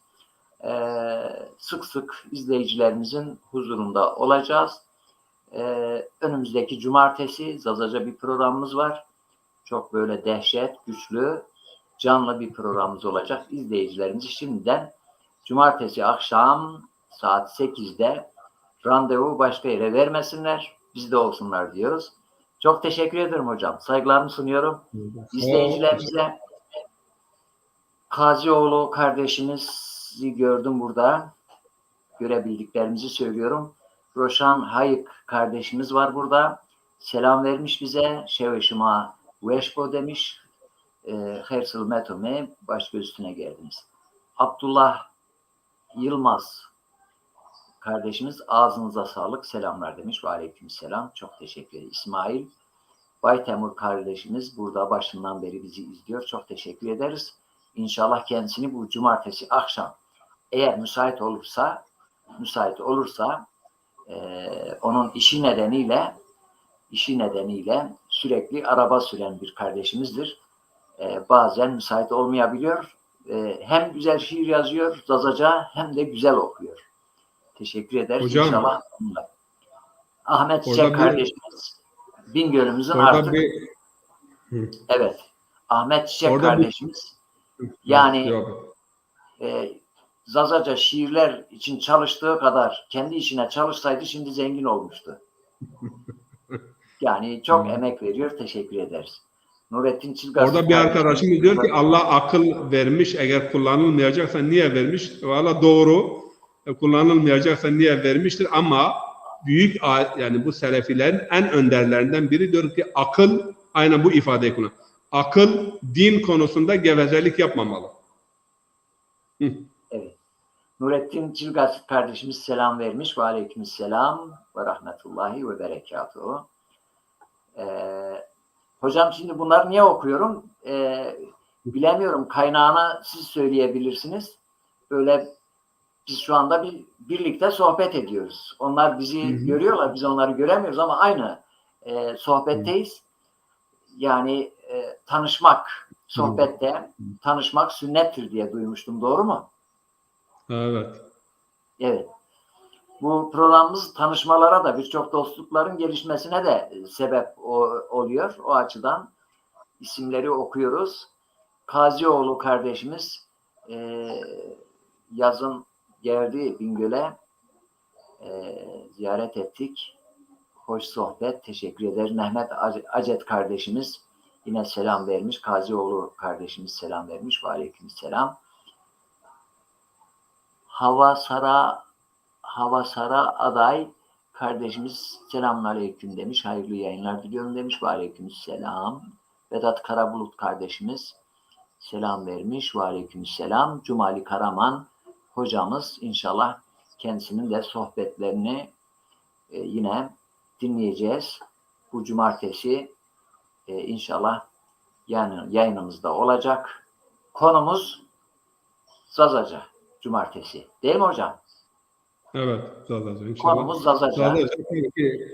Sık sık izleyicilerimizin huzurunda olacağız. Önümüzdeki cumartesi Zazaca bir programımız var. Çok böyle dehşet, güçlü, canlı bir programımız olacak. İzleyicilerimizi şimdiden cumartesi akşam saat 8'de randevu başka yere vermesinler, bizde olsunlar diyoruz. Çok teşekkür ederim hocam. Saygılarımı sunuyorum. İzleyicilerimize Kazioğlu kardeşimizi gördüm burada. Görebildiklerimizi söylüyorum. Roşan Hayık kardeşimiz var burada. Selam vermiş bize. Şevşima Veşbo demiş. Hersel Metome başka üstüne geldiniz. Abdullah Yılmaz kardeşimiz ağzınıza sağlık, selamlar demiş. Ve aleykümselam. Çok teşekkür ederim. İsmail Baytemur kardeşimiz burada başından beri bizi izliyor. Çok teşekkür ederiz. İnşallah kendisini bu cumartesi akşam eğer müsait olursa onun işi nedeniyle sürekli araba süren bir kardeşimizdir. Bazen müsait olmayabiliyor. Hem güzel şiir yazıyor Zazaca hem de güzel okuyor. Teşekkür ederiz. Hocam, İnşallah. Ahmet Çiçek kardeşimiz Bingöl'ümüzün artık evet. Ahmet Çiçek kardeşimiz yani Zazaca şiirler için çalıştığı kadar kendi işine çalışsaydı şimdi zengin olmuştu. Yani çok emek veriyor. Teşekkür ederiz. Nurettin Çilgaz. Orada bir arkadaşımız diyor ki Allah akıl vermiş, eğer kullanılmayacaksa niye vermiş? Valla doğru. Kullanılmayacaksa niye vermiştir ama büyük yani bu selefilerin en önderlerinden biri diyor ki akıl, aynen bu ifadeyi kullan. Akıl din konusunda gevezelik yapmamalı. Evet. Nurettin Çilgaz kardeşimiz selam vermiş. Ve aleykümselam ve rahmetullahi ve berekatuhu. Hocam şimdi bunları niye okuyorum? Bilemiyorum. Kaynağını siz söyleyebilirsiniz. Böyle biz şu anda birlikte sohbet ediyoruz. Onlar bizi görüyorlar. Biz onları göremiyoruz ama aynı sohbetteyiz. Yani tanışmak, sohbette tanışmak sünnettir diye duymuştum. Doğru mu? Evet. Evet. Bu programımız tanışmalara da birçok dostlukların gelişmesine de sebep oluyor. O açıdan isimleri okuyoruz. Kazioğlu kardeşimiz yazın geldi Bingöl'e, ziyaret ettik. hoş sohbet. Teşekkür ederiz. Mehmet Acet kardeşimiz yine selam vermiş. Kazioğlu kardeşimiz selam vermiş. Ve aleykümselam. Hava Sara Aday kardeşimiz selamünaleyküm demiş. Hayırlı yayınlar diliyorum demiş. Ve aleykümselam. Vedat Karabulut kardeşimiz selam vermiş. Ve aleykümselam. Cumali Karaman hocamız, inşallah kendisinin de sohbetlerini yine dinleyeceğiz. Bu cumartesi inşallah yayınımızda olacak. Konumuz Zazaca cumartesi. Değil mi hocam? Evet, Zazaca inşallah. Konumuz Zazaca. Zazaca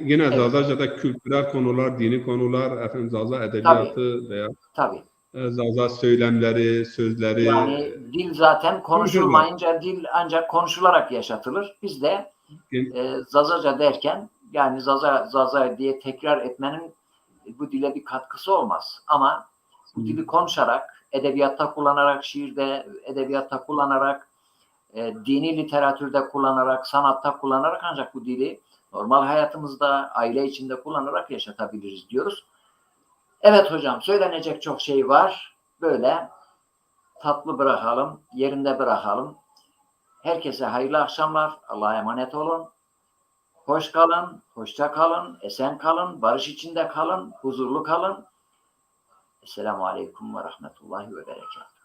yine Evet. Zazaca'da kültürel konular, dini konular, Zaza edebiyatı veya Tabii. Zaza söylemleri, sözleri. Yani dil zaten konuşulmayınca dil ancak konuşularak yaşatılır. Biz de Zazaca derken yani Zaza diye tekrar etmenin bu dile bir katkısı olmaz. Ama bu dili konuşarak, edebiyatta kullanarak, şiirde, edebiyatta kullanarak, dini literatürde kullanarak, sanatta kullanarak ancak bu dili normal hayatımızda, aile içinde kullanarak yaşatabiliriz diyoruz. Evet hocam, söylenecek çok şey var. Böyle tatlı bırakalım, yerinde bırakalım. Herkese hayırlı akşamlar. Allah'a emanet olun. Hoş kalın, hoşça kalın, esen kalın, barış içinde kalın, huzurlu kalın. Esselamu Aleyküm ve Rahmetullahi ve Berekatuhu.